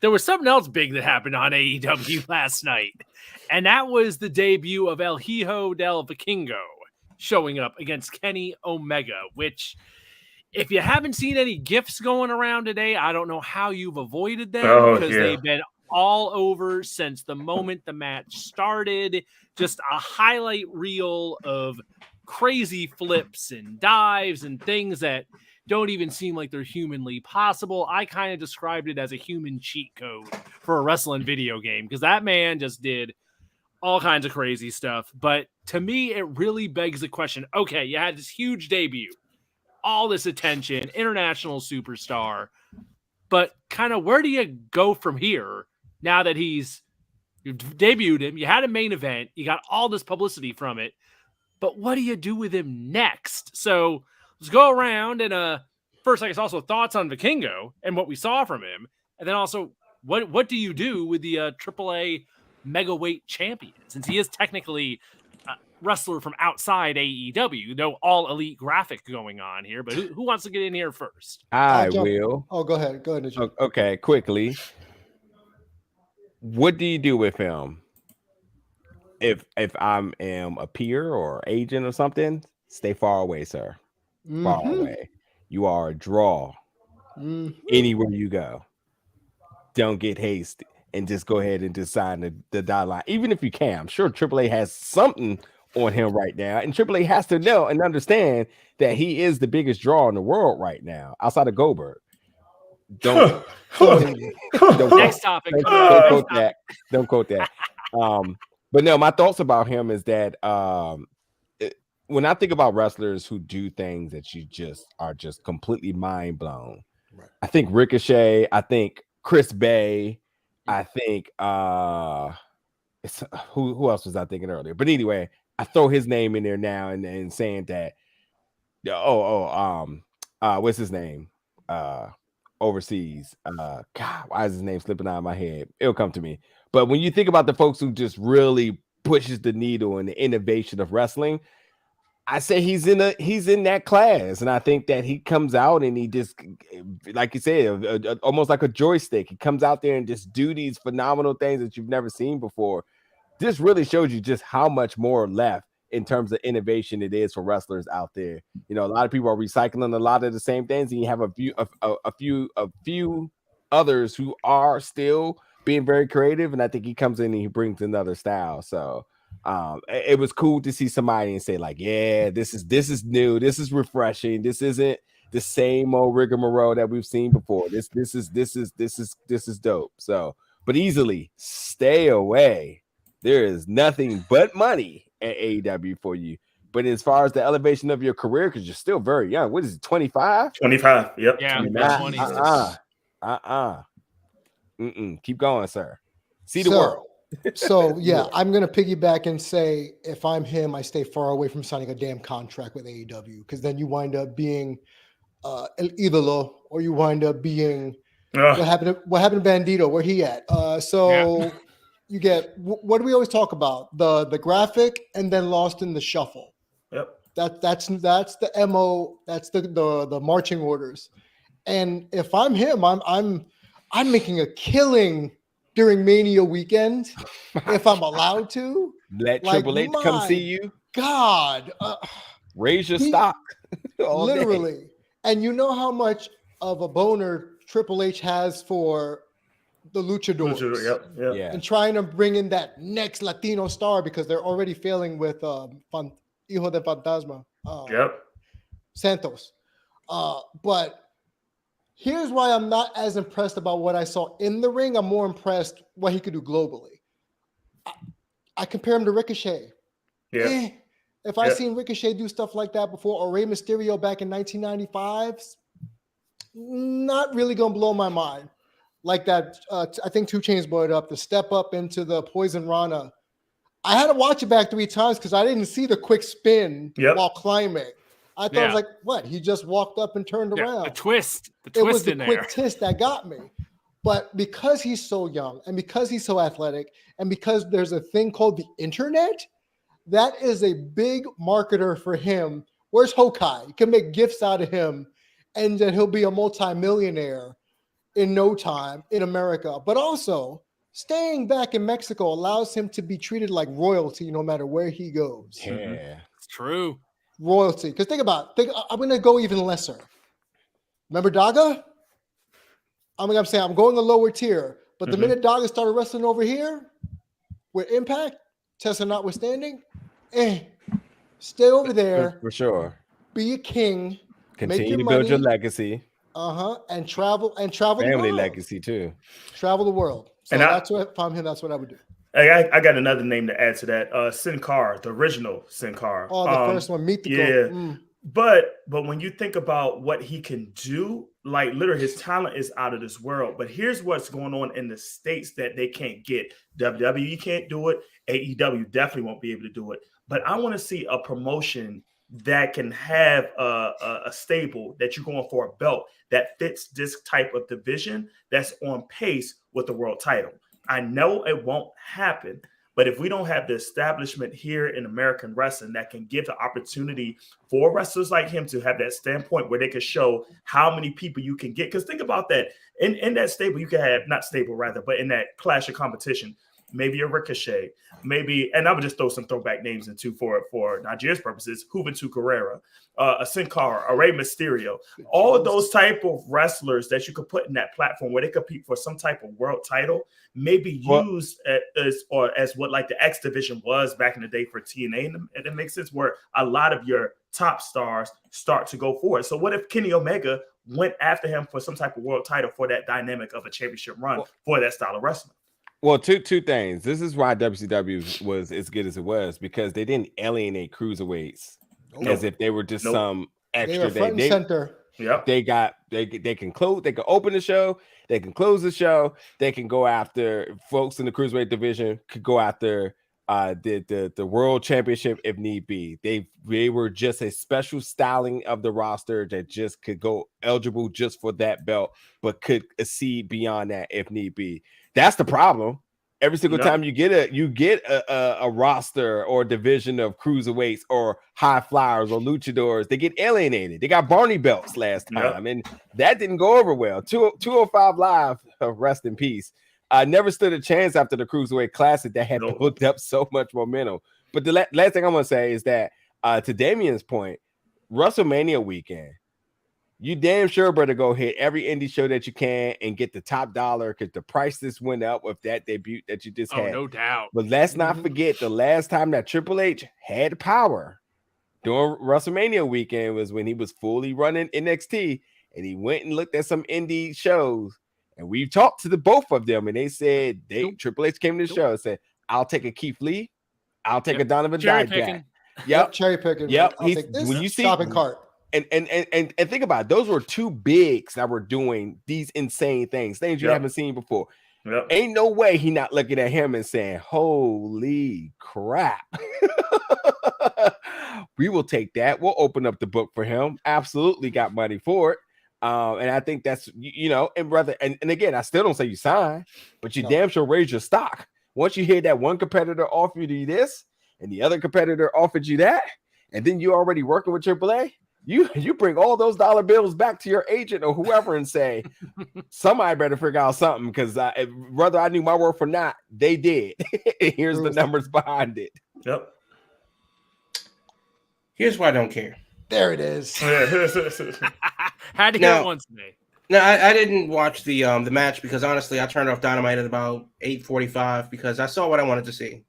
there was something else big that happened on AEW last night. And that was the debut of El Hijo del Vikingo showing up against Kenny Omega, which, if you haven't seen any GIFs going around today, I don't know how you've avoided them, because they've been all over since the moment the match started. Just a highlight reel of crazy flips and dives and things that don't even seem like they're humanly possible. I kind of described it as a human cheat code for a wrestling video game because that man just did all kinds of crazy stuff. But to me, it really begs the question, okay, you had this huge debut, all this attention, international superstar, but kind of where do you go from here now that you've debuted him, you had a main event, you got all this publicity from it, but what do you do with him next? So let's go around and first, I guess, also thoughts on Vikingo and what we saw from him, and then also what do you do with the AAA megaweight champion, since he is technically a wrestler from outside AEW, no all elite graphic going on here, but who wants to get in here first? I will. Oh, go ahead. Okay, quickly. What do you do with him? If I am a peer or agent or something, stay far away, sir. Far away. You are a draw anywhere you go. Don't get hasty and just go ahead and just sign the dotted line. Even if you can, I'm sure AAA has something on him right now, and AAA has to know and understand that he is the biggest draw in the world right now, outside of Goldberg. Don't Next topic. Don't quote that. But no, my thoughts about him is that when I think about wrestlers who do things that you are completely mind blown, right. I think Ricochet, I think Chris Bay, I think it's who else was I thinking earlier? But anyway, I throw his name in there now and saying that what's his name? Overseas. God, why is his name slipping out of my head? It'll come to me. But when you think about the folks who just really pushes the needle in the innovation of wrestling, I say he's in that class, and I think that he comes out and he just, like you said, almost like a joystick. He comes out there and just do these phenomenal things that you've never seen before. This really shows you just how much more left in terms of innovation it is for wrestlers out there. You know, a lot of people are recycling a lot of the same things, and you have a few others who are still being very creative, and I think he comes in and he brings another style. So it was cool to see somebody and say like, yeah, this is new, this is refreshing, this isn't the same old rigmarole that we've seen before. This is dope. So, but easily stay away. There is nothing but money at AEW for you. But as far as the elevation of your career, because you're still very young, what is it, 25? 25, yep. Yeah, 20. Keep going, sir. See the world. So yeah, I'm gonna piggyback and say if I'm him, I stay far away from signing a damn contract with AEW, because then you wind up being El Idolo, or you wind up being what happened to Bandito, where he at? You get what do we always talk about? The graphic and then lost in the shuffle. Yep. That's the MO, that's the marching orders. And if I'm him, I'm making a killing during Mania weekend if I'm allowed to. Let Triple H come see you. God, raise your stock. Literally. Day. And you know how much of a boner Triple H has for the luchadors. Yep. And trying to bring in that next Latino star, because they're already failing with Hijo de Fantasma. Santos. But here's why I'm not as impressed about what I saw in the ring. I'm more impressed what he could do globally. I compare him to Ricochet. Yeah. If I seen Ricochet do stuff like that before, or Rey Mysterio back in 1995, not really gonna blow my mind. Like that, I think 2 Chainz brought it up, the step up into the Poison Rana. I had to watch it back 3 times because I didn't see the quick spin while climbing. I thought it was like, what? He just walked up and turned around. The twist it was the in quick there. twist that got me. But because he's so young and because he's so athletic and because there's a thing called the internet, that is a big marketer for him. Where's Hokai? You can make gifts out of him, and then he'll be a multimillionaire in no time in America. But also, staying back in Mexico allows him to be treated like royalty no matter where he goes. Yeah, it's true. Royalty. Because think, I'm going to go even lesser. Remember Daga? I'm going to say I'm going a lower tier. But the minute Dog started wrestling over here with Impact, Tessa notwithstanding, stay over there for sure. Be a king. Continue to build your legacy. And travel Family the world. legacy too. Travel the world. So that's what if I'm him. That's what I would do. I got another name to add to that. Sin Cara, the original Sin Cara. Oh, the first one, Meet the Yeah. But when you think about what he can do, like literally his talent is out of this world. But here's what's going on in the States that they can't get. WWE can't do it. AEW definitely won't be able to do it. But I want to see a promotion that can have a stable that you're going for a belt that fits this type of division that's on pace with the world title. I know it won't happen, but if we don't have the establishment here in American wrestling that can give the opportunity for wrestlers like him to have that standpoint where they can show how many people you can get. Because think about that. In that stable, you can have, not stable rather, but in that clash of competition, maybe a Ricochet, maybe, and I would just throw some throwback names into for Nigeria's purposes, Juventud Guerrera, a Sin Cara, a Rey Mysterio, all of those type of wrestlers that you could put in that platform where they compete for some type of world title, maybe used as what like the X division was back in the day for TNA, and it makes sense where a lot of your top stars start to go forward. So what if Kenny Omega went after him for some type of world title for that dynamic of a championship run for that style of wrestling? Well, two things. This is why WCW was as good as it was, because they didn't alienate cruiserweights as if they were just some extra. They were front and center. Yep. They can close. They can open the show. They can close the show. They can go after folks in the cruiserweight division. Could go after the world championship if need be. They were just a special styling of the roster that just could go eligible just for that belt, but could exceed beyond that if need be. That's the problem. Every single time you get a roster or division of cruiserweights or high flyers or luchadors, they get alienated. They got Barney belts last time, and that didn't go over well. 205 Live, rest in peace. Never stood a chance after the Cruiserweight Classic that had built up so much momentum. But the last thing I'm going to say is that, to Damien's point, WrestleMania weekend, you damn sure better go hit every indie show that you can and get the top dollar, because the prices went up with that debut that you just had. No doubt. But let's not forget the last time that Triple H had power during WrestleMania weekend was when he was fully running NXT, and he went and looked at some indie shows. And we've talked to the both of them, and they said Triple H came to the show and said, "I'll take a Keith Lee, I'll take a Donovan Dijak." Yep, cherry picking. Yep. When you see shopping cart. And think about it, those were two bigs that were doing these insane things you haven't seen before. Yep. Ain't no way he not looking at him and saying, "Holy crap." We will take that. We'll open up the book for him. Absolutely got money for it. And I think that's, and brother, and again, I still don't say you sign, but you damn sure raise your stock. Once you hear that one competitor offered you this and the other competitor offered you that, and then you're already working with AAA, you bring all those dollar bills back to your agent or whoever and say, somebody better figure out something, because whether I knew my worth or not, they did. Here's the numbers behind it. Yep. Here's why I don't care. There it is. Had to hear it once today. No, I didn't watch the match because honestly, I turned off Dynamite at about 8:45 because I saw what I wanted to see.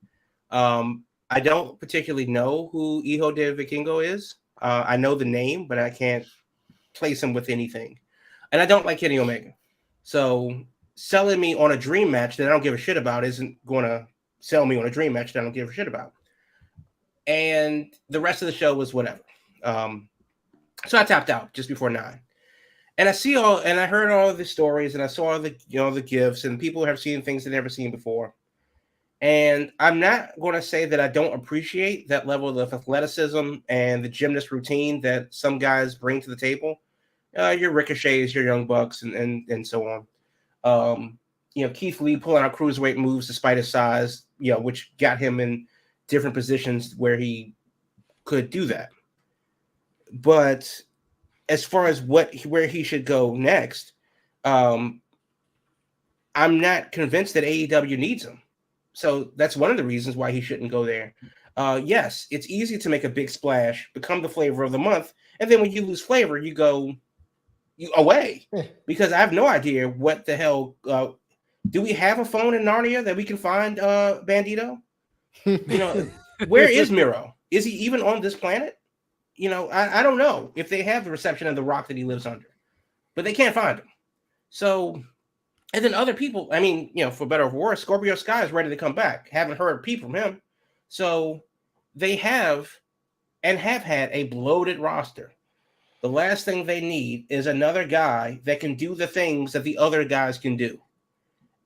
I don't particularly know who Hijo de Vikingo is. I know the name, but I can't place him with anything. And I don't like Kenny Omega. So selling me on a dream match that I don't give a shit about isn't going to sell me on a dream match that I don't give a shit about. And the rest of the show was whatever. So I tapped out just before 9. And I heard all of the stories, and I saw the gifts, and people have seen things they've never seen before. And I'm not going to say that I don't appreciate that level of athleticism and the gymnast routine that some guys bring to the table. Your Ricochets, your Young Bucks, and so on. Keith Lee pulling out cruiserweight moves despite his size, which got him in different positions where he could do that. But as far as where he should go next, I'm not convinced that AEW needs him. So that's one of the reasons why he shouldn't go there. Yes, it's easy to make a big splash, become the flavor of the month, and then when you lose flavor, you go away because I have no idea what the hell Do we have a phone in Narnia that we can find Bandito? Where is Miro? Is he even on this planet? I don't know if they have the reception of the rock that he lives under, but they can't find him. So, and then other people, for better or worse, Scorpio Sky is ready to come back. Haven't heard a peep from him. So they have had a bloated roster. The last thing they need is another guy that can do the things that the other guys can do.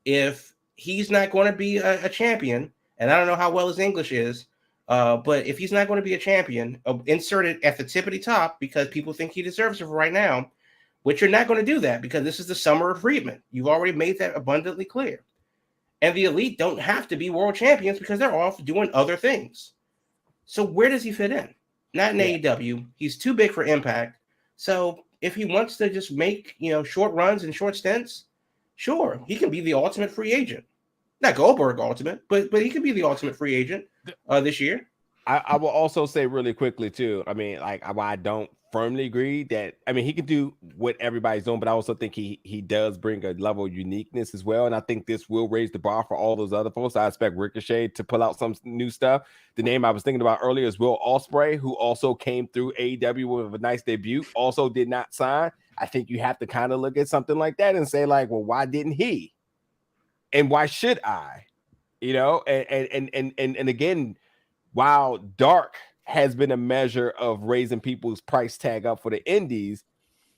If he's not going to be a champion, and I don't know how well his English is, but if he's not going to be a champion, insert it at the tippity top because people think he deserves it for right now, which you're not going to do that because this is the summer of Friedman. You've already made that abundantly clear. And the Elite don't have to be world champions because they're off doing other things. So where does he fit in? Not in AEW. He's too big for Impact. So if he wants to just make, short runs and short stints, sure, he can be the ultimate free agent. Not Goldberg ultimate, but he can be the ultimate free agent this year. I will also say really quickly too. I don't firmly agree that he can do what everybody's doing, but I also think he does bring a level of uniqueness as well. And I think this will raise the bar for all those other folks. I expect Ricochet to pull out some new stuff. The name I was thinking about earlier is Will Ospreay, who also came through AEW with a nice debut, also did not sign. I think you have to kind of look at something like that and say, like, well, why didn't he? And why should I? And again, while Dark has been a measure of raising people's price tag up for the indies,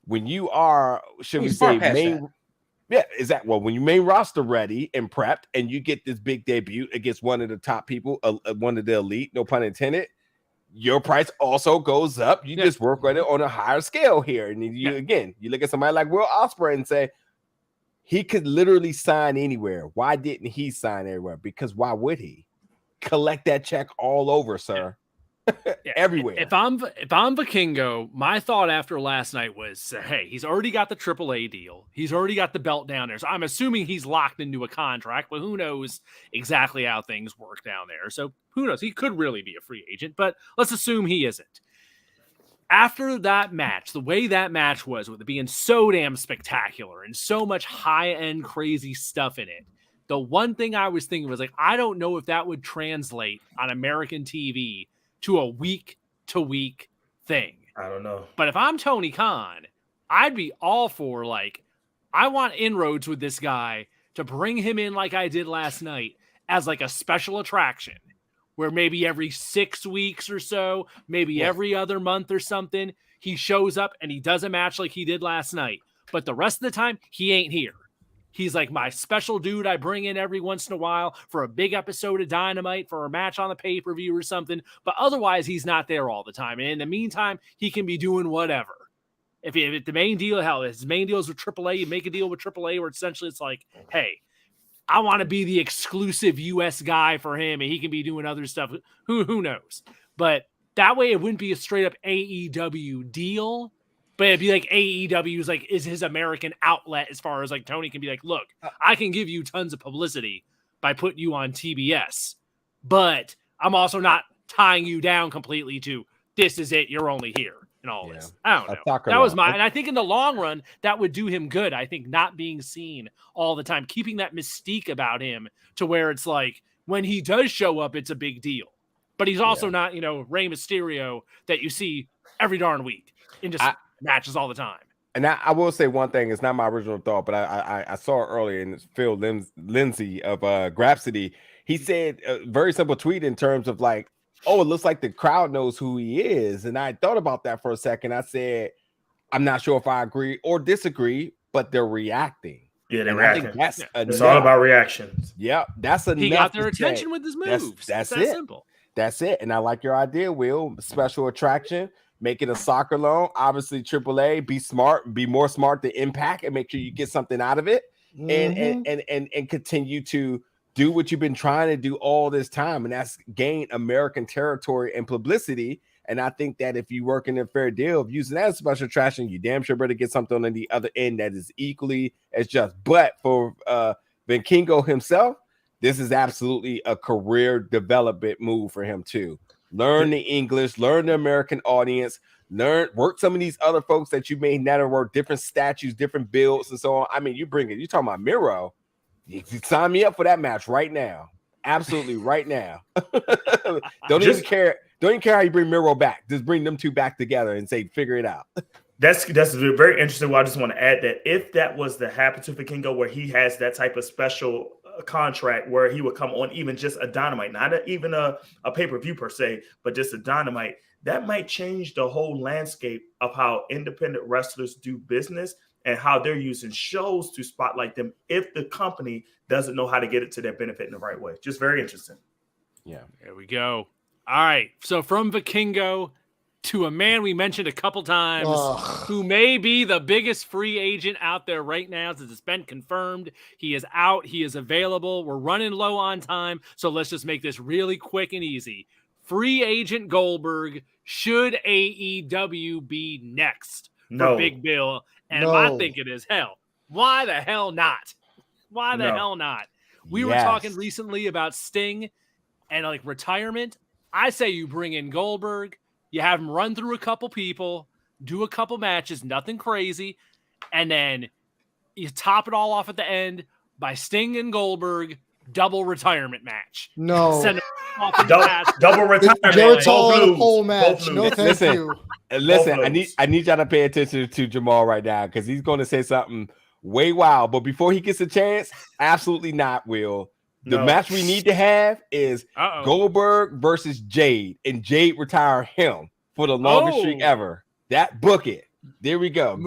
when you are, should we say, when you main roster ready and prepped, and you get this big debut against one of the top people, one of the elite, no pun intended, your price also goes up. You just work on it on a higher scale here, and you look at somebody like Will Ospreay and say he could literally sign anywhere. Why didn't he sign everywhere? Because why would he? Collect that check all over, sir. Everywhere. If I'm Vikingo, my thought after last night was, hey, he's already got the AAA deal. He's already got the belt down there. So I'm assuming he's locked into a contract, but who knows exactly how things work down there. So who knows? He could really be a free agent, but let's assume he isn't. After that match, the way that match was, with it being so damn spectacular and so much high-end crazy stuff in it, the one thing I was thinking was, like, I don't know if that would translate on American TV to a week-to-week thing. I don't know. But if I'm Tony Khan, I'd be all for, like, I want inroads with this guy to bring him in like I did last night as, like, a special attraction where maybe every 6 weeks or so, maybe every other month or something, he shows up and he does a match like he did last night. But the rest of the time, he ain't here. He's like my special dude I bring in every once in a while for a big episode of Dynamite, for a match on the pay-per-view or something. But otherwise, he's not there all the time. And in the meantime, he can be doing whatever. If the main deal, his main deal is with AAA, you make a deal with AAA where essentially it's like, hey, I want to be the exclusive U.S. guy for him, and he can be doing other stuff. Who knows? But that way, it wouldn't be a straight-up AEW deal. But it'd be like AEW is his American outlet, as far as like Tony can be like, look, I can give you tons of publicity by putting you on TBS, but I'm also not tying you down completely to this is it, you're only here and all this. I don't know. That was and I think in the long run, that would do him good. I think not being seen all the time, keeping that mystique about him to where it's like when he does show up, it's a big deal. But he's also not, Rey Mysterio that you see every darn week in just matches all the time. And I will say one thing, it's not my original thought, but I saw it earlier, and it's Phil Lindsay of Grapsity. He said a very simple tweet in terms of like, oh, it looks like the crowd knows who he is. And I thought about that for a second. I said, I'm not sure if I agree or disagree, but they're reacting. Yeah, they're reacting. I think it's all about reactions. Yep, that's enough. He got their attention with his moves. That's that it. Simple. That's it. And I like your idea, Will. Special attraction. Make it a soccer loan. Obviously, AAA. Be smart. Be more smart than Impact, and make sure you get something out of it. And continue to do what you've been trying to do all this time, and that's gain American territory and publicity. And I think that if you work in a fair deal of using that as special attraction, you damn sure better get something on the other end that is equally as just. But for Vikingo himself, this is absolutely a career development move for him too. Learn the English, learn the American audience, work some of these other folks that you may never work, different statues, different builds, and so on. I mean, you're talking about Miro. You sign me up for that match right now. Absolutely, right now. Don't even care how you bring Miro back. Just bring them two back together and say, figure it out. That's very interesting. Well, I just want to add that if that was to happen to Vikingo, where he has that type of special contract where he would come on even just a Dynamite, not even a pay-per-view per se, but just a Dynamite, that might change the whole landscape of how independent wrestlers do business and how they're using shows to spotlight them if the company doesn't know how to get it to their benefit in the right way. Just very interesting. Yeah. There we go. All right. So from Vikingo to a man we mentioned a couple times who may be the biggest free agent out there right now since it's been confirmed. He is out. He is available. We're running low on time. So let's just make this really quick and easy. Free agent Goldberg. Should AEW be next for Big Bill? And my thinking is, hell, why the hell not? Why the hell not? We were talking recently about Sting and like retirement. I say you bring in Goldberg. You have him run through a couple people, do a couple matches, nothing crazy, and then you top it all off at the end by Sting and Goldberg, double retirement match. No. Send him off in the double retirement. Jared pole match. No, thank you. Listen, I need y'all to pay attention to Jamal right now because he's going to say something way wild. But before he gets a chance, absolutely not, Will. The match we need to have is Goldberg versus Jade, and Jade retire him for the longest streak ever. That book it. There we go.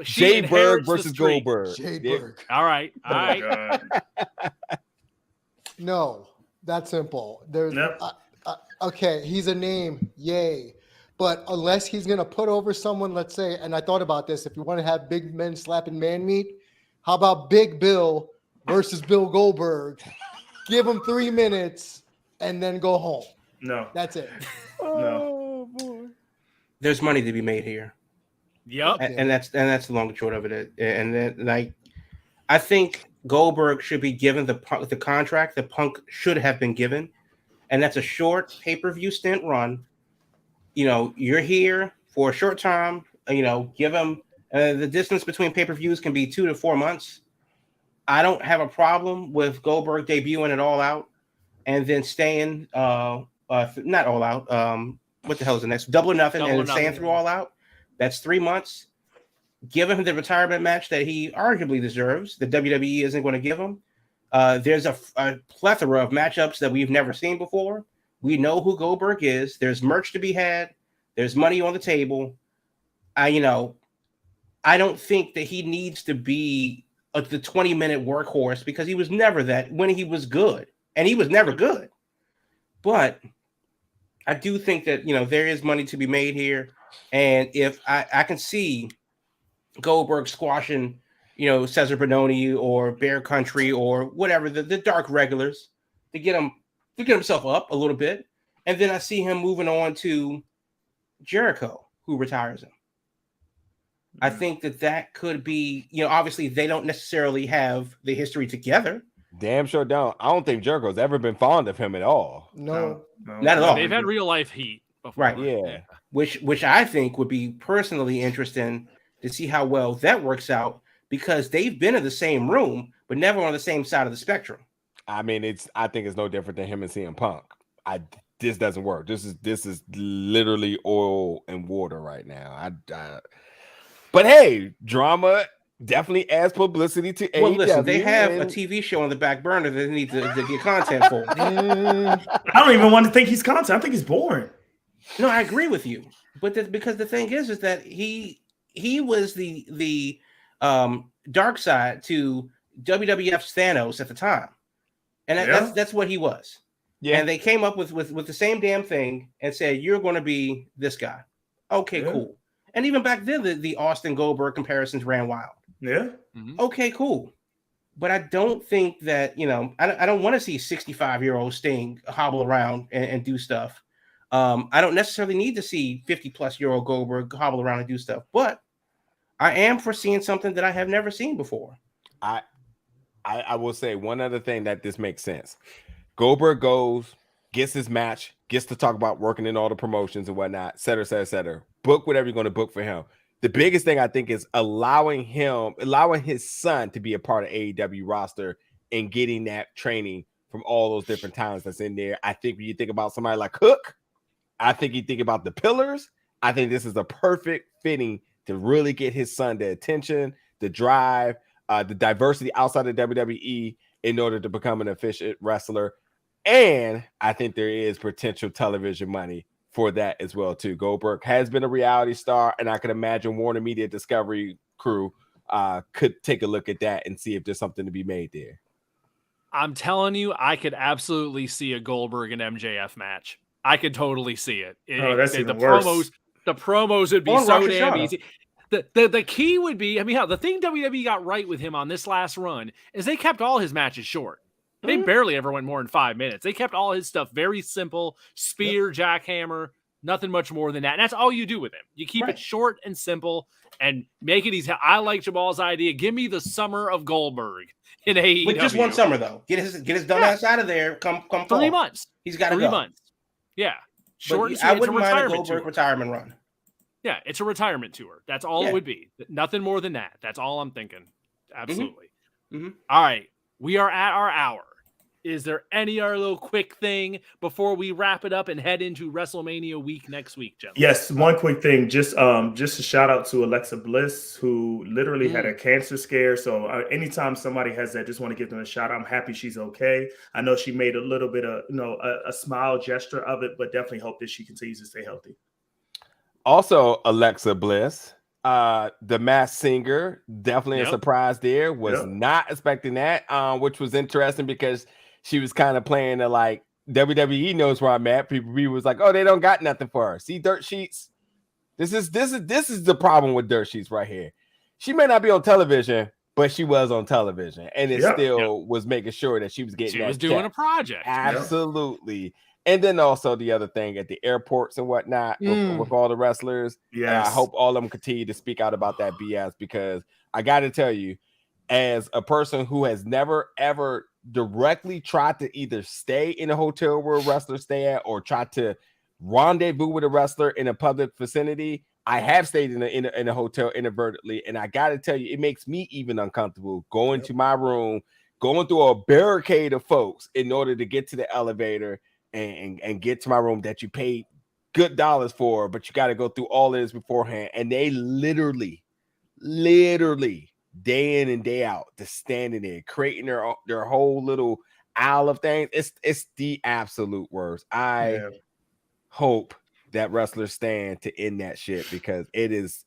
Jade Berg versus Goldberg. Jade Berg. All right. All right. No, that's simple. There's okay. He's a name, yay. But unless he's gonna put over someone, let's say, and I thought about this. If you want to have big men slapping man meat, how about Big Bill versus Bill Goldberg? Give him 3 minutes and then go home. No, that's it. No, boy. There's money to be made here. Yep, and that's the long and short of it. And then, like, I think Goldberg should be given the contract that Punk should have been given, and that's a short pay-per-view stint run. You know, you're here for a short time. You know, give him the distance between pay-per-views can be 2 to 4 months. I don't have a problem with Goldberg debuting it all out and then staying not all out. What the hell is the next? Double or Nothing and staying through all out. That's 3 months. Give him the retirement match that he arguably deserves. The WWE isn't going to give him. There's a plethora of matchups that we've never seen before. We know who Goldberg is. There's merch to be had. There's money on the table. I don't think that he needs to be the 20-minute workhorse because he was never that when he was good, and he was never good. But I do think that there is money to be made here, and if I can see Goldberg squashing Cesar Bononi or Bear Country or whatever the dark regulars to get himself up a little bit, and then I see him moving on to Jericho, who retires him. I think that could be, obviously they don't necessarily have the history together. Damn sure don't. I don't think Jericho's ever been fond of him at all. No. Not at all. They've had real life heat before. Right. Yeah. Which I think would be personally interesting to see how well that works out because they've been in the same room, but never on the same side of the spectrum. I mean, I think it's no different than him and CM Punk. This doesn't work. This is literally oil and water right now. But hey, drama definitely adds publicity to AEW. Well, listen, they have a TV show on the back burner that they need to get content for. I don't even want to think he's content. I think he's boring. No, I agree with you. But because the thing is that he was the dark side to WWF's Thanos at the time. And that's what he was. Yeah. And they came up with the same damn thing and said, you're going to be this guy. Okay, cool. And even back then, the Austin Goldberg comparisons ran wild. Yeah. Mm-hmm. Okay, cool. But I don't think that, I don't want to see 65-year-old Sting hobble around and do stuff. I don't necessarily need to see 50-plus-year-old Goldberg hobble around and do stuff. But I am foreseeing something that I have never seen before. I will say one other thing that this makes sense. Goldberg goes, gets his match, gets to talk about working in all the promotions and whatnot, et cetera, et cetera, et cetera. Book whatever you're going to book for him. The biggest thing I think is allowing his son to be a part of AEW roster in getting that training from all those different talents that's in there. I think when you think about somebody like Hook, I think you think about the Pillars. I think this is a perfect fitting to really get his son the attention, the drive, the diversity outside of WWE in order to become an efficient wrestler. And I think there is potential television money for that as well, too. Goldberg has been a reality star, and I can imagine Warner Media Discovery crew could take a look at that and see if there's something to be made there. I'm telling you, I could absolutely see a Goldberg and MJF match. I could totally see it. That's even worse. The promos would be so damn easy. The key would be, the thing WWE got right with him on this last run is they kept all his matches short. They barely ever went more than 5 minutes. They kept all his stuff very simple, spear, jackhammer, nothing much more than that. And that's all you do with him. You keep it short and simple and make it easy. I like Jamal's idea. Give me the summer of Goldberg in AEW. With just one summer, though. Get his dumbass out of there. Come 3 months. He's got to go. 3 months. Yeah. Short and sweet. I wouldn't mind a Goldberg retirement run. Yeah, it's a retirement tour. That's all it would be. Nothing more than that. That's all I'm thinking. Absolutely. All right. We are at our hour. Is there any other little quick thing before we wrap it up and head into WrestleMania week next week, gentlemen? Yes, one quick thing. Just a shout out to Alexa Bliss, who literally had a cancer scare. So anytime somebody has that, just want to give them a shout out. I'm happy she's okay. I know she made a little bit of a smile gesture of it, but definitely hope that she continues to stay healthy. Also, Alexa Bliss, the Masked Singer, definitely a surprise there. Was not expecting that, which was interesting because she was kind of playing the like WWE knows where I'm at. People was like, oh, they don't got nothing for her. See, dirt sheets. This is the problem with dirt sheets right here. She may not be on television, but she was on television, and it still was making sure that she was getting. She was doing a project. Absolutely. And then also the other thing at the airports and whatnot with all the wrestlers. Yeah, I hope all of them continue to speak out about that BS, because I got to tell you, as a person who has never ever directly tried to either stay in a hotel where wrestlers stay at or try to rendezvous with a wrestler in a public vicinity, I have stayed in a hotel inadvertently, and I got to tell you, it makes me even uncomfortable going to my room, going through a barricade of folks in order to get to the elevator and get to my room that you paid good dollars for, but you got to go through all of this beforehand. And they literally day in and day out, just standing there, creating their whole little aisle of things. It's the absolute worst. I hope that wrestlers stand to end that shit, because it's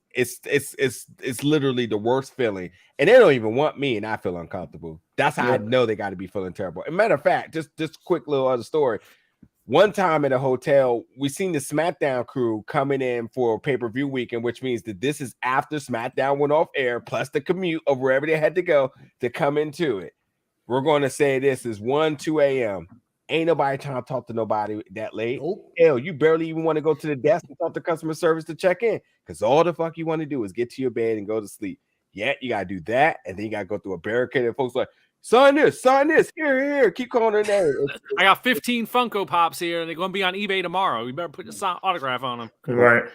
literally the worst feeling. And they don't even want me, and I feel uncomfortable. That's how I know they got to be feeling terrible. And matter of fact, just quick little other story. One time at a hotel, we seen the SmackDown crew coming in for pay-per-view weekend, which means that this is after SmackDown went off air, plus the commute of wherever they had to go to come into it. We're going to say this is 2 a.m. Ain't nobody trying to talk to nobody that late. Nope. Hell, you barely even want to go to the desk and talk to customer service to check in, because all the fuck you want to do is get to your bed and go to sleep. Yeah, you got to do that, and then you got to go through a barricade of folks like, sign this, here, keep calling her name. I got 15 Funko Pops here, and they're going to be on eBay tomorrow. You better put your autograph on them. Right.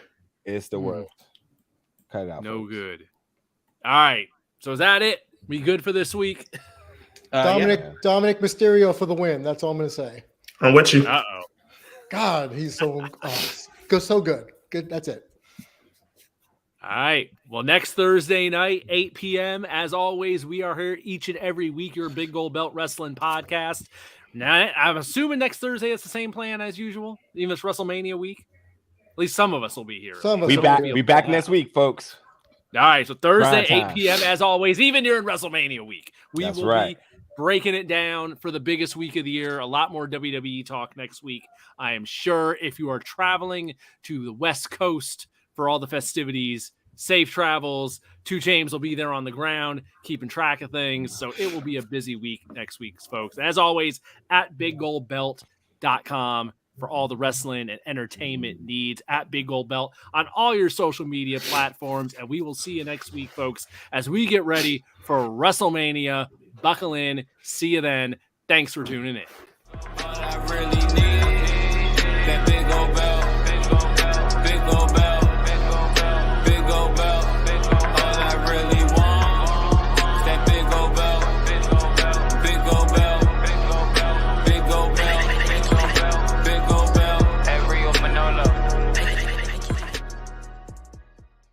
It's the worst. Cut it out. No good. All right. So is that it? We good for this week? Dominic Mysterio for the win. That's all I'm going to say. I'm with you. Uh-oh. God, he's so good. Good. That's it. All right. Well, next Thursday night, 8 p.m. As always, we are here each and every week, your Big Gold Belt Wrestling podcast. Now, I'm assuming next Thursday it's the same plan as usual, even this WrestleMania week. At least some of us will be here. We back next week, folks. All right. So Thursday, 8 p.m. as always, even during WrestleMania week, we will be breaking it down for the biggest week of the year. A lot more WWE talk next week, I am sure. If you are traveling to the West Coast for all the festivities, safe travels. 2 James will be there on the ground, keeping track of things. So it will be a busy week next week, folks. As always, at BigGoldBelt.com for all the wrestling and entertainment needs, at Big Gold Belt on all your social media platforms. And we will see you next week, folks, as we get ready for WrestleMania. Buckle in. See you then. Thanks for tuning in.